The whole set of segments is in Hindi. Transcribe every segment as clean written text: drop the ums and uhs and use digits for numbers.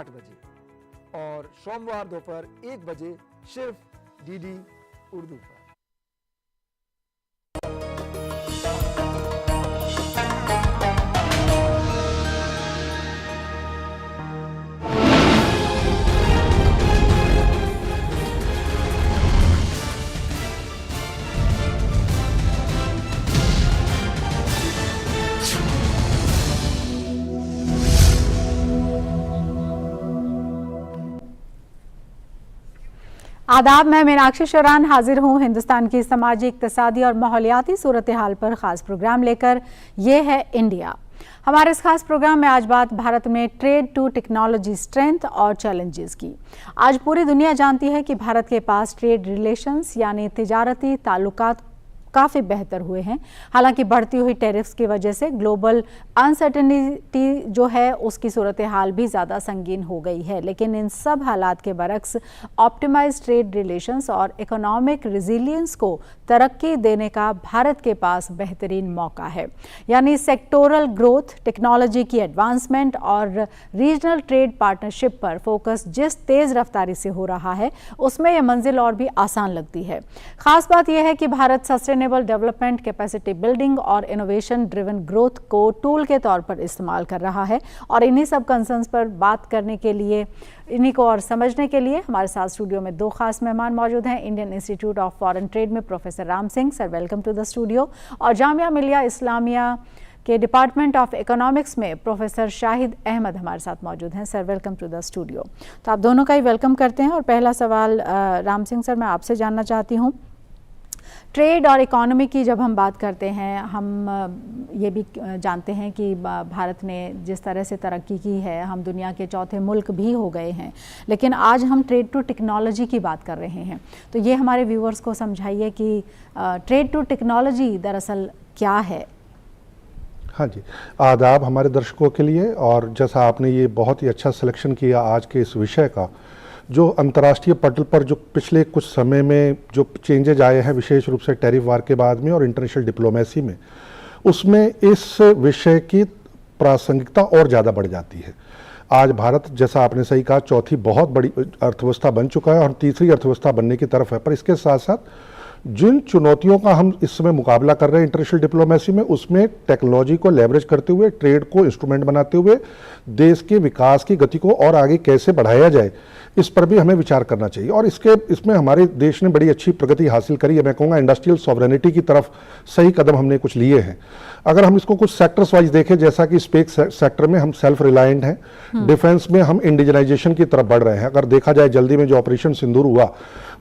8 बजे और सोमवार दोपहर 1 बजे सिर्फ डीडी उर्दू पर। आदाब, मैं मीनाक्षी शरान हाजिर हूँ हिंदुस्तान की समाजी, इक्तिसादी और माहौलियाती सूरत हाल पर ख़ास प्रोग्राम लेकर। ये है इंडिया। हमारे इस खास प्रोग्राम में आज बात भारत में ट्रेड टू टेक्नोलॉजी स्ट्रेंथ और चैलेंजेस की। आज पूरी दुनिया जानती है कि भारत के पास ट्रेड रिलेशंस यानी तिजारती ताल्लुकात काफ़ी बेहतर हुए हैं। हालांकि बढ़ती हुई टैरिफ्स की वजह से ग्लोबल अनसर्टेनिटी जो है उसकी सूरत हाल भी ज़्यादा संगीन हो गई है, लेकिन इन सब हालात के बरक्स ऑप्टिमाइज ट्रेड रिलेशंस और इकोनॉमिक रिजिलियंस को तरक्की देने का भारत के पास बेहतरीन मौका है। यानी सेक्टोरल ग्रोथ, टेक्नोलॉजी की एडवांसमेंट और रीजनल ट्रेड पार्टनरशिप पर फोकस जिस तेज़ रफ्तारी से हो रहा है उसमें यह मंजिल और भी आसान लगती है। ख़ास बात यह है कि Bharat sustainable development, capacity building और इनोवेशन ड्रिवन ग्रोथ को टूल के तौर पर इस्तेमाल कर रहा है। और इन्हीं सब कंसर्न्स पर बात करने के लिए, इन्हीं को और समझने के लिए हमारे साथ स्टूडियो में दो खास मेहमान मौजूद हैं। Indian Institute of Foreign Trade में professor Ram Singh sir, welcome to the studio. और जामिया मिलिया इस्लामिया के डिपार्टमेंट ऑफ इकोनॉमिक्स में प्रोफेसर शाहिद अहमद हमारे साथ मौजूद हैं। Sir, welcome to the studio. तो आप दोनों का ही वेलकम करते हैं। और पहला सवाल राम सिंह सर, मैं आपसे जानना चाहती हूँ, ट्रेड और इकोनॉमी की जब हम बात करते हैं, हम ये भी जानते हैं कि भारत ने जिस तरह से तरक्की की है, हम दुनिया के चौथे मुल्क भी हो गए हैं, लेकिन आज हम ट्रेड टू टेक्नोलॉजी की बात कर रहे हैं। तो ये हमारे व्यूअर्स को समझाइए कि ट्रेड टू टेक्नोलॉजी दरअसल क्या है। हाँ जी, आदाब हमारे दर्शकों के लिए। और जैसा आपने ये बहुत ही अच्छा सिलेक्शन किया आज के इस विषय का, जो अंतर्राष्ट्रीय पटल पर जो पिछले कुछ समय में जो चेंजेज आए हैं, विशेष रूप से टैरिफ वार के बाद में और इंटरनेशनल डिप्लोमेसी में, उसमें इस विषय की प्रासंगिकता और ज़्यादा बढ़ जाती है। आज भारत, जैसा आपने सही कहा, चौथी बहुत बड़ी अर्थव्यवस्था बन चुका है और तीसरी अर्थव्यवस्था बनने की तरफ है। पर इसके साथ साथ जिन चुनौतियों का हम इस समय मुकाबला कर रहे हैं इंटरनेशनल डिप्लोमेसी में, उसमें टेक्नोलॉजी को लेवरेज करते हुए, ट्रेड को इंस्ट्रूमेंट बनाते हुए देश के विकास की गति को और आगे कैसे बढ़ाया जाए, इस पर भी हमें विचार करना चाहिए। और इसमें हमारे देश ने बड़ी अच्छी प्रगति हासिल करी है। मैं कहूँगा इंडस्ट्रियल सॉवरेनिटी की तरफ सही कदम हमने कुछ लिए हैं। अगर हम इसको कुछ सेक्टर्स वाइज देखें, जैसा कि स्पेस सेक्टर में हम सेल्फ रिलायंट हैं, डिफेंस में हम इंडिजनाइजेशन की तरफ बढ़ रहे हैं। अगर देखा जाए जल्दी में जो ऑपरेशन सिंदूर हुआ,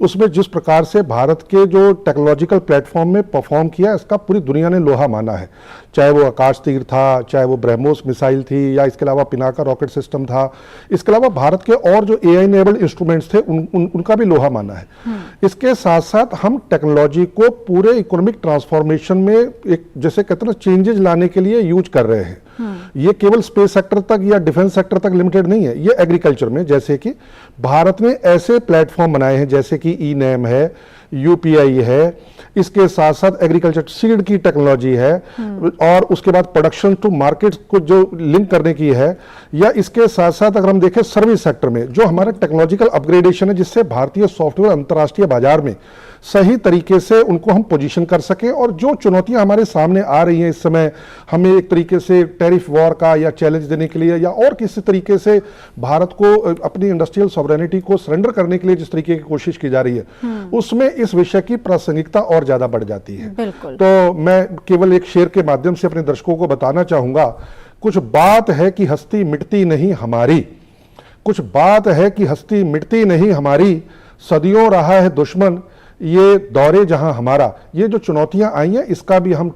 उसमें जिस प्रकार से भारत के जो टेक्नोलॉजिकल प्लेटफॉर्म में परफॉर्म किया, इसका पूरी दुनिया ने लोहा माना है। चाहे वो आकाश तीर था, चाहे वो ब्रह्मोस मिसाइल थी, या इसके अलावा पिनाका रॉकेट सिस्टम था, इसके अलावा भारत के और जो AI इनेबल्ड इंस्ट्रूमेंट्स थे उनका भी लोहा माना है। इसके साथ साथ हम टेक्नोलॉजी को पूरे इकोनॉमिक ट्रांसफॉर्मेशन में एक, जैसे कहते हैं ना, चेंजेस लाने के लिए यूज कर रहे हैं। ये केवल स्पेस सेक्टर तक या डिफेंस सेक्टर तक लिमिटेड नहीं है। ये एग्रीकल्चर में, जैसे कि भारत ने ऐसे प्लेटफॉर्म बनाए हैं जैसे कि ई-नैम है, UPI है, इसके साथ साथ एग्रीकल्चर सीड की टेक्नोलॉजी है, और उसके बाद प्रोडक्शन टू मार्केट को जो लिंक करने की है, या इसके साथ साथ अगर हम देखें सर्विस सेक्टर में जो हमारा टेक्नोलॉजिकल अपग्रेडेशन है, जिससे भारतीय सॉफ्टवेयर अंतर्राष्ट्रीय बाजार में सही तरीके से उनको हम पोजीशन कर सकें। और जो चुनौतियां हमारे सामने आ रही हैं इस समय, हमें एक तरीके से टैरिफ वॉर का या चैलेंज देने के लिए, या और किसी तरीके से भारत को अपनी इंडस्ट्रियल सॉवरेनिटी को सरेंडर करने के लिए जिस तरीके की कोशिश की जा रही है, उसमें इस विषय की प्रासंगिकता और ज्यादा बढ़ जाती है। तो मैं केवल एक शेर के माध्यम से अपने दर्शकों को बताना चाहूंगा, कुछ बात है कि हस्ती मिटती नहीं हमारी, कुछ बात है कि हस्ती मिटती नहीं हमारी, सदियों रहा है दुश्मन ये दौरे जहां हमारा। ये जो चुनौतियां आई हैं, इसका भी हम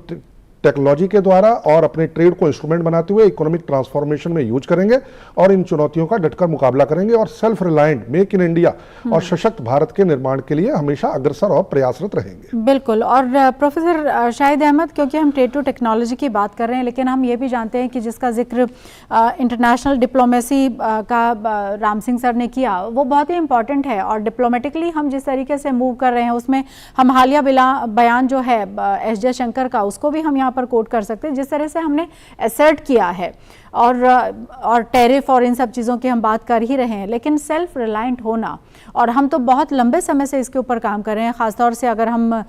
टेक्नोलॉजी के द्वारा और अपने ट्रेड को इंस्ट्रूमेंट बनाते हुए इकोनॉमिक ट्रांसफॉर्मेशन में यूज करेंगे और इन चुनौतियों का डटकर मुकाबला करेंगे और self reliant, make in India और सशक्त भारत के निर्माण के लिए हमेशा अग्रसर और प्रयासरत रहेंगे। बिल्कुल। और प्रोफेसर शाहिद अहमद, क्योंकि हम ट्रेड टू टेक्नोलॉजी की बात कर रहे हैं, लेकिन हम ये भी जानते हैं कि जिसका जिक्र इंटरनेशनल डिप्लोमेसी का राम सिंह सर ने किया, वो बहुत ही इंपॉर्टेंट है। और डिप्लोमेटिकली हम जिस तरीके से मूव कर रहे हैं, उसमें हम हालिया बयान जो है एस जयशंकर का, उसको भी हम यहाँ पर कोट कर सकते हैं, जिस तरह से हमने असर्ट किया है और टैरिफ और इन सब चीज़ों की हम बात कर ही रहे हैं, लेकिन सेल्फ रिलायंट होना, और हम तो बहुत लंबे समय से इसके ऊपर काम कर रहे हैं, ख़ासतौर से अगर हम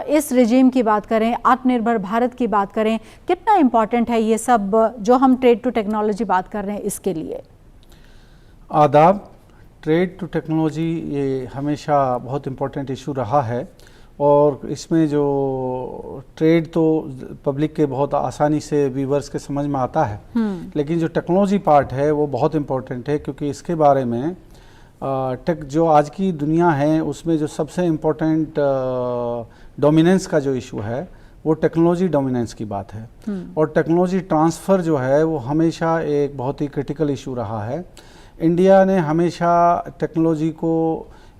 इस रिजीम की बात करें, आत्मनिर्भर भारत की बात करें, कितना इम्पॉर्टेंट है ये सब जो हम ट्रेड टू टेक्नोलॉजी बात कर रहे हैं इसके लिए? आदाब। ट्रेड टू टेक्नोलॉजी ये हमेशा बहुत इम्पोर्टेंट इशू रहा है, और इसमें जो ट्रेड तो पब्लिक के बहुत आसानी से व्यूवर्स के समझ में आता है, लेकिन जो टेक्नोलॉजी पार्ट है वो बहुत इम्पोर्टेंट है, क्योंकि इसके बारे में जो आज की दुनिया है उसमें जो सबसे इम्पोर्टेंट डोमिनेंस का जो इशू है वो टेक्नोलॉजी डोमिनेंस की बात है। और टेक्नोलॉजी ट्रांसफ़र जो है वो हमेशा एक बहुत ही क्रिटिकल इशू रहा है। इंडिया ने हमेशा टेक्नोलॉजी को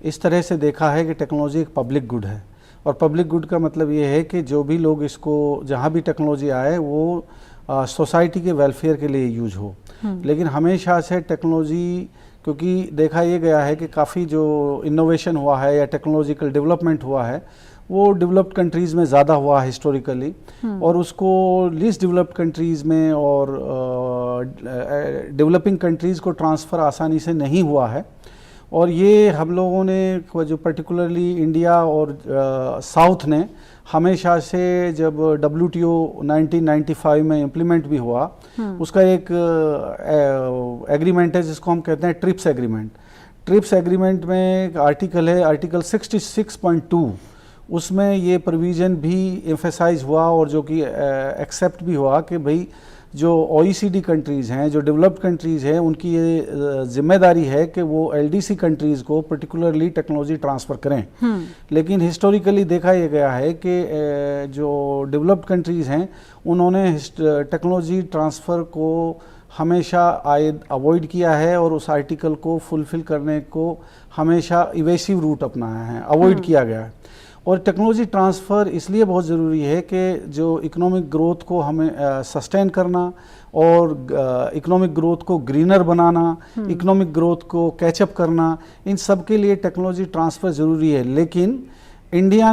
इस तरह से देखा है कि टेक्नोलॉजी एक पब्लिक गुड है, और पब्लिक गुड का मतलब ये है कि जो भी लोग इसको, जहाँ भी टेक्नोलॉजी आए वो सोसाइटी के वेलफेयर के लिए यूज हो। लेकिन हमेशा से टेक्नोलॉजी, क्योंकि देखा ये गया है कि काफ़ी जो इनोवेशन हुआ है या टेक्नोलॉजिकल डेवलपमेंट हुआ है वो डेवलप्ड कंट्रीज़ में ज़्यादा हुआ हिस्टोरिकली, और उसको लीस्ट डेवलप्ड कंट्रीज़ में और डेवलपिंग कंट्रीज़ को ट्रांसफ़र आसानी से नहीं हुआ है। और ये हम लोगों ने जो पर्टिकुलरली इंडिया और साउथ ने हमेशा से, जब WTO 1995 में इम्प्लीमेंट भी हुआ, उसका एक एग्रीमेंट है जिसको हम कहते हैं ट्रिप्स एग्रीमेंट। ट्रिप्स एग्रीमेंट में एक आर्टिकल है, आर्टिकल 66.2, उसमें ये प्रोविज़न भी एम्फेसाइज हुआ और जो कि एक्सेप्ट भी हुआ कि भाई जो OECD कंट्रीज़ हैं, जो डेवलप्ड कंट्रीज़ हैं, उनकी ये जिम्मेदारी है कि वो LDC कंट्रीज़ को पर्टिकुलरली टेक्नोलॉजी ट्रांसफ़र करें। लेकिन हिस्टोरिकली देखा यह गया है कि जो डेवलप्ड कंट्रीज़ हैं उन्होंने टेक्नोलॉजी ट्रांसफ़र को हमेशा अवॉइड किया है, और उस आर्टिकल को फुलफ़िल करने को हमेशा इवेसिव रूट अपनाया है, अवॉइड किया गया है। और टेक्नोलॉजी ट्रांसफ़र इसलिए बहुत ज़रूरी है कि जो इकोनॉमिक ग्रोथ को हमें सस्टेन करना और इकोनॉमिक ग्रोथ को ग्रीनर बनाना, इकोनॉमिक ग्रोथ को कैचअप करना, इन सब के लिए टेक्नोलॉजी ट्रांसफ़र ज़रूरी है। लेकिन इंडिया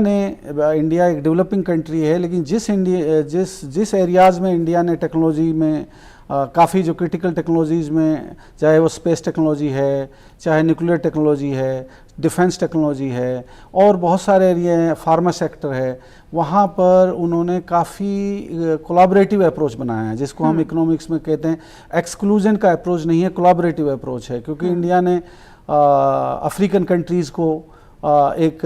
एक डेवलपिंग कंट्री है, लेकिन जिस एरियाज़ में इंडिया ने टेक्नोलॉजी में काफ़ी जो क्रिटिकल टेक्नोलॉजीज़ में, चाहे वो स्पेस टेक्नोलॉजी है, चाहे न्यूक्लियर टेक्नोलॉजी है, डिफेंस टेक्नोलॉजी है, और बहुत सारे एरिया हैं, फार्मा सेक्टर है, वहाँ पर उन्होंने काफ़ी कोलैबोरेटिव अप्रोच बनाया है, जिसको हम इकोनॉमिक्स में कहते हैं एक्सक्लूजन का अप्रोच नहीं है, कोलैबोरेटिव अप्रोच है। क्योंकि इंडिया ने अफ्रीकन कंट्रीज़ को एक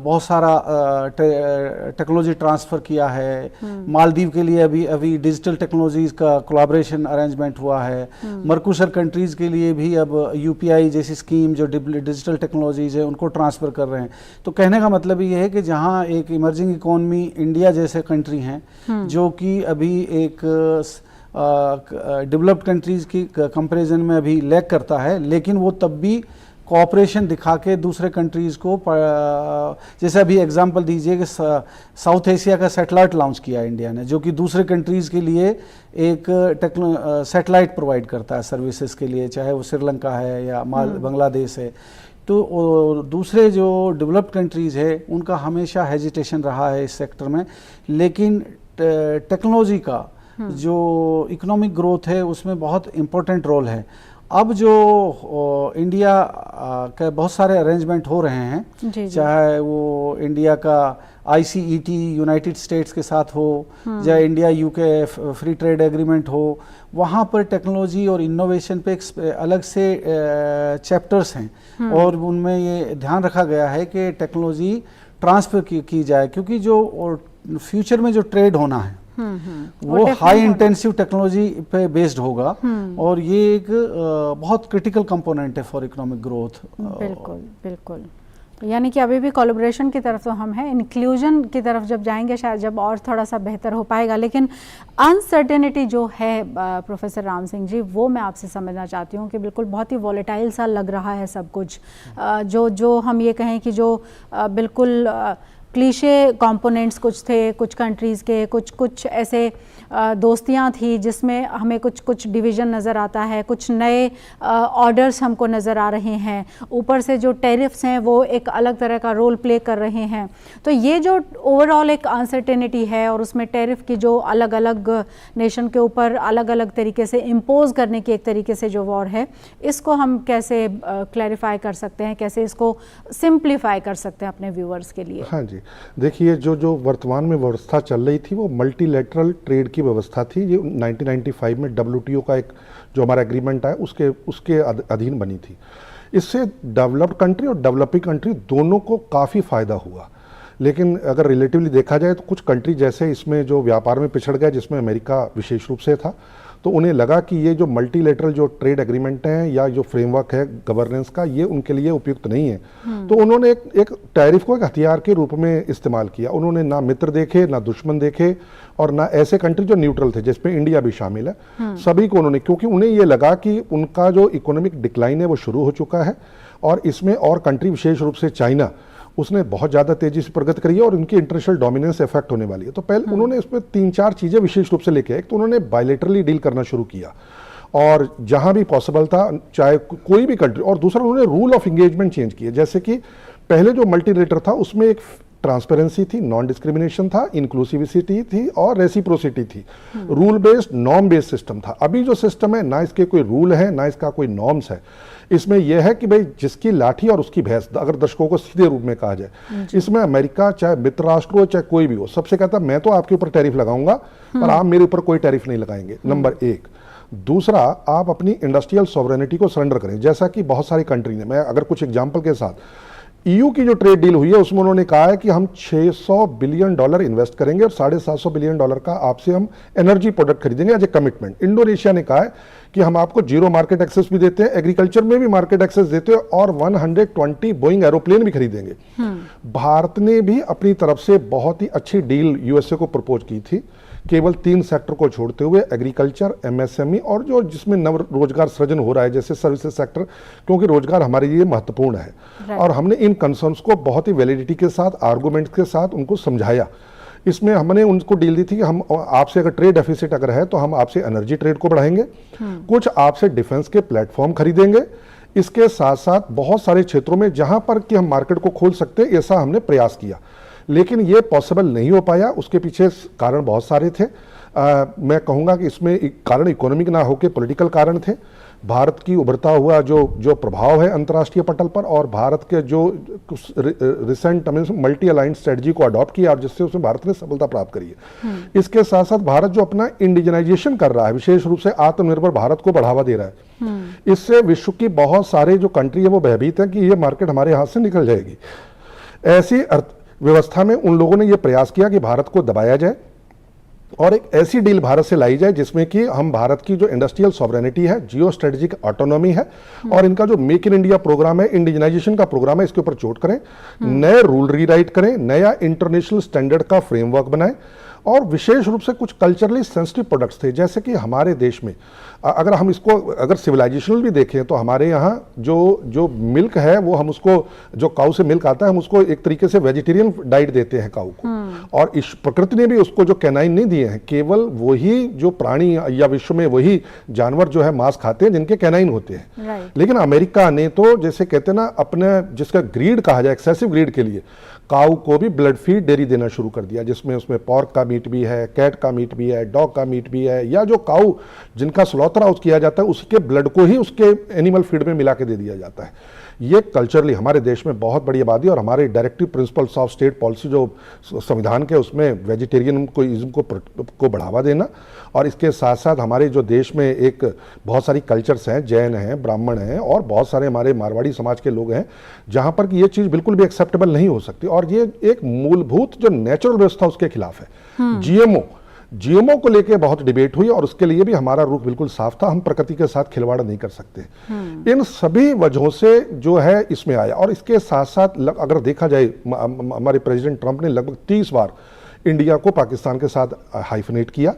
बहुत सारा टेक्नोलॉजी ट्रांसफ़र किया है। मालदीव के लिए अभी डिजिटल टेक्नोलॉजीज़ का कोलैबोरेशन अरेंजमेंट हुआ है। मर्कुशर कंट्रीज़ के लिए भी अब UPI जैसी स्कीम जो डिजिटल टेक्नोलॉजीज़ है उनको ट्रांसफ़र कर रहे हैं। तो कहने का मतलब ये है कि जहाँ एक इमर्जिंग इकोनॉमी इंडिया जैसे कंट्री हैं जो कि अभी एक डेवलप्ड कंट्रीज़ की कंपैरिजन में अभी लैग करता है, लेकिन वो तब भी कोऑपरेशन दिखा के दूसरे कंट्रीज़ को, जैसे अभी एग्जांपल दीजिए कि साउथ एशिया का सैटेलाइट लॉन्च किया इंडिया ने, जो कि दूसरे कंट्रीज़ के लिए एक सैटेलाइट प्रोवाइड करता है सर्विसेज के लिए, चाहे वो श्रीलंका है या बांग्लादेश है। तो दूसरे जो डेवलप्ड कंट्रीज़ है उनका हमेशा हेजिटेशन रहा है इस सेक्टर में, लेकिन टेक्नोलॉजी का जो इकोनॉमिक ग्रोथ है उसमें बहुत इम्पोर्टेंट रोल है। अब जो इंडिया के बहुत सारे अरेंजमेंट हो रहे हैं, चाहे वो इंडिया का ICET यूनाइटेड स्टेट्स के साथ हो, चाहे India UK free trade agreement हो, वहाँ पर टेक्नोलॉजी और इनोवेशन पे अलग से चैप्टर्स हैं, और उनमें ये ध्यान रखा गया है कि टेक्नोलॉजी ट्रांसफ़र की जाए, क्योंकि जो फ्यूचर में जो ट्रेड होना है वो हाई इंटेंसिव टेक्नोलॉजी पे बेस्ड होगा, और ये एक बहुत क्रिटिकल कंपोनेंट है फॉर इकोनॉमिक ग्रोथ। बिल्कुल बिल्कुल, यानी कि अभी भी कोलैबोरेशन की तरफ तो हम हैं, इंक्लूजन की तरफ जब जाएंगे शायद जब और थोड़ा सा बेहतर हो पाएगा। लेकिन अनसर्टेनिटी जो है प्रोफेसर राम सिंह जी, वो मैं आपसे समझना चाहती हूँ कि बिल्कुल बहुत ही वॉलेटाइल सा लग रहा है सब कुछ, जो हम ये कहें कि जो बिल्कुल क्लीशे कंपोनेंट्स कुछ थे कुछ कंट्रीज़ के, कुछ ऐसे दोस्तियां थी जिसमें हमें कुछ डिवीज़न नज़र आता है, कुछ नए ऑर्डर्स हमको नज़र आ रहे हैं, ऊपर से जो टैरिफ्स हैं वो एक अलग तरह का रोल प्ले कर रहे हैं। तो ये जो ओवरऑल एक अनसर्टेनिटी है और उसमें टैरिफ की जो अलग अलग नेशन के ऊपर अलग अलग तरीके से इम्पोज करने की एक तरीके से जो वॉर है, इसको हम कैसे क्लैरिफाई कर सकते हैं, कैसे इसको सिंप्लीफाई कर सकते हैं अपने व्यूअर्स के लिए? हाँ जी, देखिए जो वर्तमान में व्यवस्था चल रही थी वो मल्टीलैटरल ट्रेड की व्यवस्था थी। ये 1995 में WTO का एक जो हमारा एग्रीमेंट है उसके अधीन बनी थी। इससे डेवलप्ड कंट्री और डेवलपिंग कंट्री दोनों को काफ़ी फ़ायदा हुआ। लेकिन अगर रिलेटिवली देखा जाए तो कुछ कंट्री जैसे इसमें जो व्यापार में पिछड़ गया, जिसमें अमेरिका विशेष रूप से था, तो उन्हें लगा कि ये जो मल्टीलेटरल जो ट्रेड एग्रीमेंट हैं या जो फ्रेमवर्क है गवर्नेंस का, ये उनके लिए उपयुक्त नहीं है। तो उन्होंने एक टैरिफ को एक हथियार के रूप में इस्तेमाल किया। उन्होंने ना मित्र देखे, ना दुश्मन देखे, और ना ऐसे कंट्री जो न्यूट्रल थे जिसमें इंडिया भी शामिल है, सभी को उन्होंने, क्योंकि उन्हें ये लगा कि उनका जो इकोनॉमिक डिक्लाइन है वो शुरू हो चुका है और इसमें और कंट्री विशेष रूप से चाइना उसने बहुत ज़्यादा तेजी से प्रगति करी है और उनकी इंटरनेशनल डोमिनेंस इफेक्ट होने वाली है। तो पहले उन्होंने इसमें 3-4 चीज़ें विशेष रूप से लेके आए। एक तो उन्होंने बायलेटरली डील करना शुरू किया और जहां भी पॉसिबल था, चाहे कोई भी कंट्री, और दूसरा उन्होंने रूल ऑफ एंगेजमेंट चेंज किए। जैसे कि पहले जो मल्टीलेटरल था उसमें एक ट्रांसपेरेंसी थी, नॉन डिस्क्रिमिनेशन था, इंक्लूसिविटी थी और रेसिप्रोसिटी थी, rule based norm based system था। अभी जो सिस्टम है, ना इसके कोई रूल है ना इसका कोई नॉर्म्स है। इसमें यह है कि भाई जिसकी लाठी और उसकी भैंस, अगर दर्शकों को सीधे रूप में कहा जाए, इसमें अमेरिका चाहे मित्र राष्ट्र हो चाहे कोई भी हो, सबसे कहता मैं तो आपके ऊपर टैरिफ लगाऊंगा पर आप मेरे ऊपर कोई टैरिफ नहीं लगाएंगे, नंबर 1। दूसरा, आप अपनी इंडस्ट्रियल सॉवरेनिटी को सरेंडर करें, जैसा कि बहुत सारी कंट्री ने, मैं अगर कुछ एग्जांपल के साथ, EU की जो ट्रेड डील हुई है उसमें उन्होंने कहा है कि हम $600 बिलियन इन्वेस्ट करेंगे और $750 बिलियन का आपसे हम एनर्जी प्रोडक्ट खरीदेंगे एज ए कमिटमेंट। इंडोनेशिया ने कहा है कि हम आपको जीरो मार्केट एक्सेस भी देते हैं, एग्रीकल्चर में भी मार्केट एक्सेस देते हैं और 120 बोइंग एरोप्लेन भी खरीदेंगे। भारत ने भी अपनी तरफ से बहुत ही अच्छी डील USA को प्रपोज की थी, केवल 3 सेक्टर को छोड़ते हुए, एग्रीकल्चर, MSME और जो जिसमें नव रोजगार सृजन हो रहा है जैसे सर्विसेज सेक्टर, क्योंकि रोजगार हमारे लिए महत्वपूर्ण है। और हमने इन कंसर्न्स को बहुत ही वैलिडिटी के साथ, आर्गुमेंट्स के साथ उनको समझाया। इसमें हमने उनको डील दी थी कि हम आपसे अगर ट्रेड डेफिसिट अगर है तो हम आपसे एनर्जी ट्रेड को बढ़ाएंगे, कुछ आपसे डिफेंस के प्लेटफॉर्म खरीदेंगे, इसके साथ साथ बहुत सारे क्षेत्रों में जहां पर कि हम मार्केट को खोल सकते हैं, ऐसा हमने प्रयास किया। लेकिन ये पॉसिबल नहीं हो पाया। उसके पीछे कारण बहुत सारे थे। मैं कहूँगा कि इसमें कारण इकोनॉमिक ना होकर पॉलिटिकल कारण थे। भारत की उभरता हुआ जो प्रभाव है अंतर्राष्ट्रीय पटल पर, और भारत के जो रिसेंट मल्टी अलाइंस स्ट्रेटजी को अडॉप्ट किया और जिससे उसमें भारत ने सफलता प्राप्त करी है। इसके साथ साथ भारत जो अपना इंडिजनाइजेशन कर रहा है, विशेष रूप से आत्मनिर्भर भारत को बढ़ावा दे रहा है, इससे विश्व की बहुत सारे जो कंट्री है वो भयभीत है कि ये मार्केट हमारे हाथ से निकल जाएगी। ऐसी व्यवस्था में उन लोगों ने यह प्रयास किया कि भारत को दबाया जाए और एक ऐसी डील भारत से लाई जाए जिसमें कि हम भारत की जो इंडस्ट्रियल सॉवरेनिटी है, जियो स्ट्रेटेजिक ऑटोनॉमी है और इनका जो मेक इन इंडिया प्रोग्राम है, इंडिजनाइजेशन का प्रोग्राम है, इसके ऊपर चोट करें, नए रूल रीराइट करें, नया इंटरनेशनल स्टैंडर्ड का फ्रेमवर्क बनाएं। और विशेष रूप से कुछ कल्चरली सेंसिटिव प्रोडक्ट्स थे, जैसे कि हमारे देश में अगर हम इसको अगर सिविलाइजेशनल भी देखें तो हमारे यहाँ जो मिल्क है वो हम उसको, जो काऊ से मिल्क आता है, हम उसको एक तरीके से वेजिटेरियन डाइट देते हैं काऊ को। और इस प्रकृति ने भी उसको जो कैनाइन नहीं दिए हैं, केवल वही जो प्राणी या विश्व में वही जानवर जो है मांस खाते हैं जिनके कैनाइन होते हैं। लेकिन अमेरिका ने तो जैसे कहते हैं ना, अपने जिसका ग्रीड कहा जाए, एक्सेसिव ग्रीड के लिए काऊ को भी ब्लड फीड डेयरी देना शुरू कर दिया, जिसमें उसमें पॉर्क का मीट भी है, कैट का मीट भी है, डॉग का मीट भी है, या जो काऊ जिनका स्लॉटर हाउस किया जाता है उसके ब्लड को ही उसके एनिमल फीड में मिला के दे दिया जाता है। ये कल्चरली हमारे देश में बहुत बड़ी आबादी और हमारे directive principles of state policy जो संविधान के उसमें वेजिटेरियन को बढ़ावा देना, और इसके साथ साथ हमारे जो देश में एक बहुत सारी कल्चर्स हैं, जैन हैं, ब्राह्मण हैं और बहुत सारे हमारे मारवाड़ी समाज के लोग हैं जहां पर कि ये चीज़ बिल्कुल भी एक्सेप्टेबल नहीं हो सकती, और ये एक मूलभूत जो नेचुरल व्यवस्था उसके खिलाफ है। जीएमओ को लेके बहुत डिबेट हुई और उसके लिए भी हमारा रुख बिल्कुल साफ था, हम प्रकृति के साथ खिलवाड़ नहीं कर सकते। इन सभी वजहों से जो है इसमें आया। और इसके साथ साथ अगर देखा जाए, हमारे प्रेसिडेंट ट्रंप ने लगभग 30 बार इंडिया को पाकिस्तान के साथ हाइफनेट किया,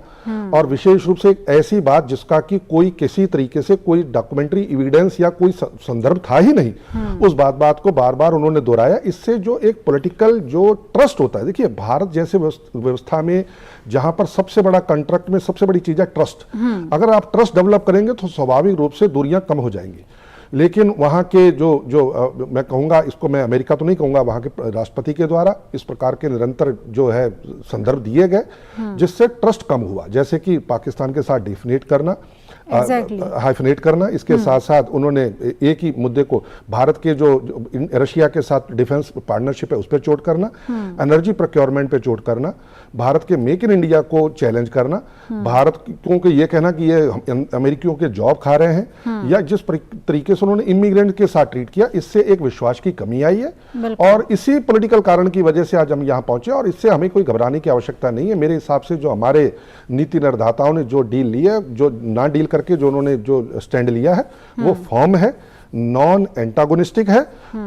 और विशेष रूप से एक ऐसी बात जिसका कि कोई किसी तरीके से कोई डॉक्यूमेंट्री एविडेंस या कोई संदर्भ था ही नहीं, उस बात को बार बार उन्होंने दोहराया। इससे जो एक पॉलिटिकल जो ट्रस्ट होता है, देखिए भारत जैसे व्यवस्था में जहां पर सबसे बड़ा कॉन्ट्रैक्ट में सबसे बड़ी चीज है ट्रस्ट, अगर आप ट्रस्ट डेवलप करेंगे तो स्वाभाविक रूप से दूरियां कम हो जाएंगी। लेकिन वहाँ के जो मैं कहूँगा, इसको मैं अमेरिका तो नहीं कहूँगा, वहाँ के राष्ट्रपति के द्वारा इस प्रकार के निरंतर जो है संदर्भ दिए गए जिससे ट्रस्ट कम हुआ, जैसे कि पाकिस्तान के साथ डिफिनेट करना, हाइफनेट करना, इसके साथ साथ उन्होंने एक ही मुद्दे को भारत के जो रशिया के साथ डिफेंस पार्टनरशिप है उस पर चोट करना, एनर्जी प्रोक्योरमेंट पे चोट करना, भारत के मेक इन इंडिया को चैलेंज करना, भारत को ये कहना कि ये अमेरिकियों के जॉब खा रहे हैं, या जिस तरीके से उन्होंने इमिग्रेंट के साथ ट्रीट किया, इससे एक विश्वास की कमी आई है। और इसी पॉलिटिकल कारण की वजह से आज हम यहाँ पहुंचे, और इससे हमें कोई घबराने की आवश्यकता नहीं है। मेरे हिसाब से जो हमारे नीति निर्माताओं ने जो डील ली है, जो ना डील करके जो उन्होंने जो स्टैंड लिया है, वो फॉर्म है, नॉन एंटागोनिस्टिक है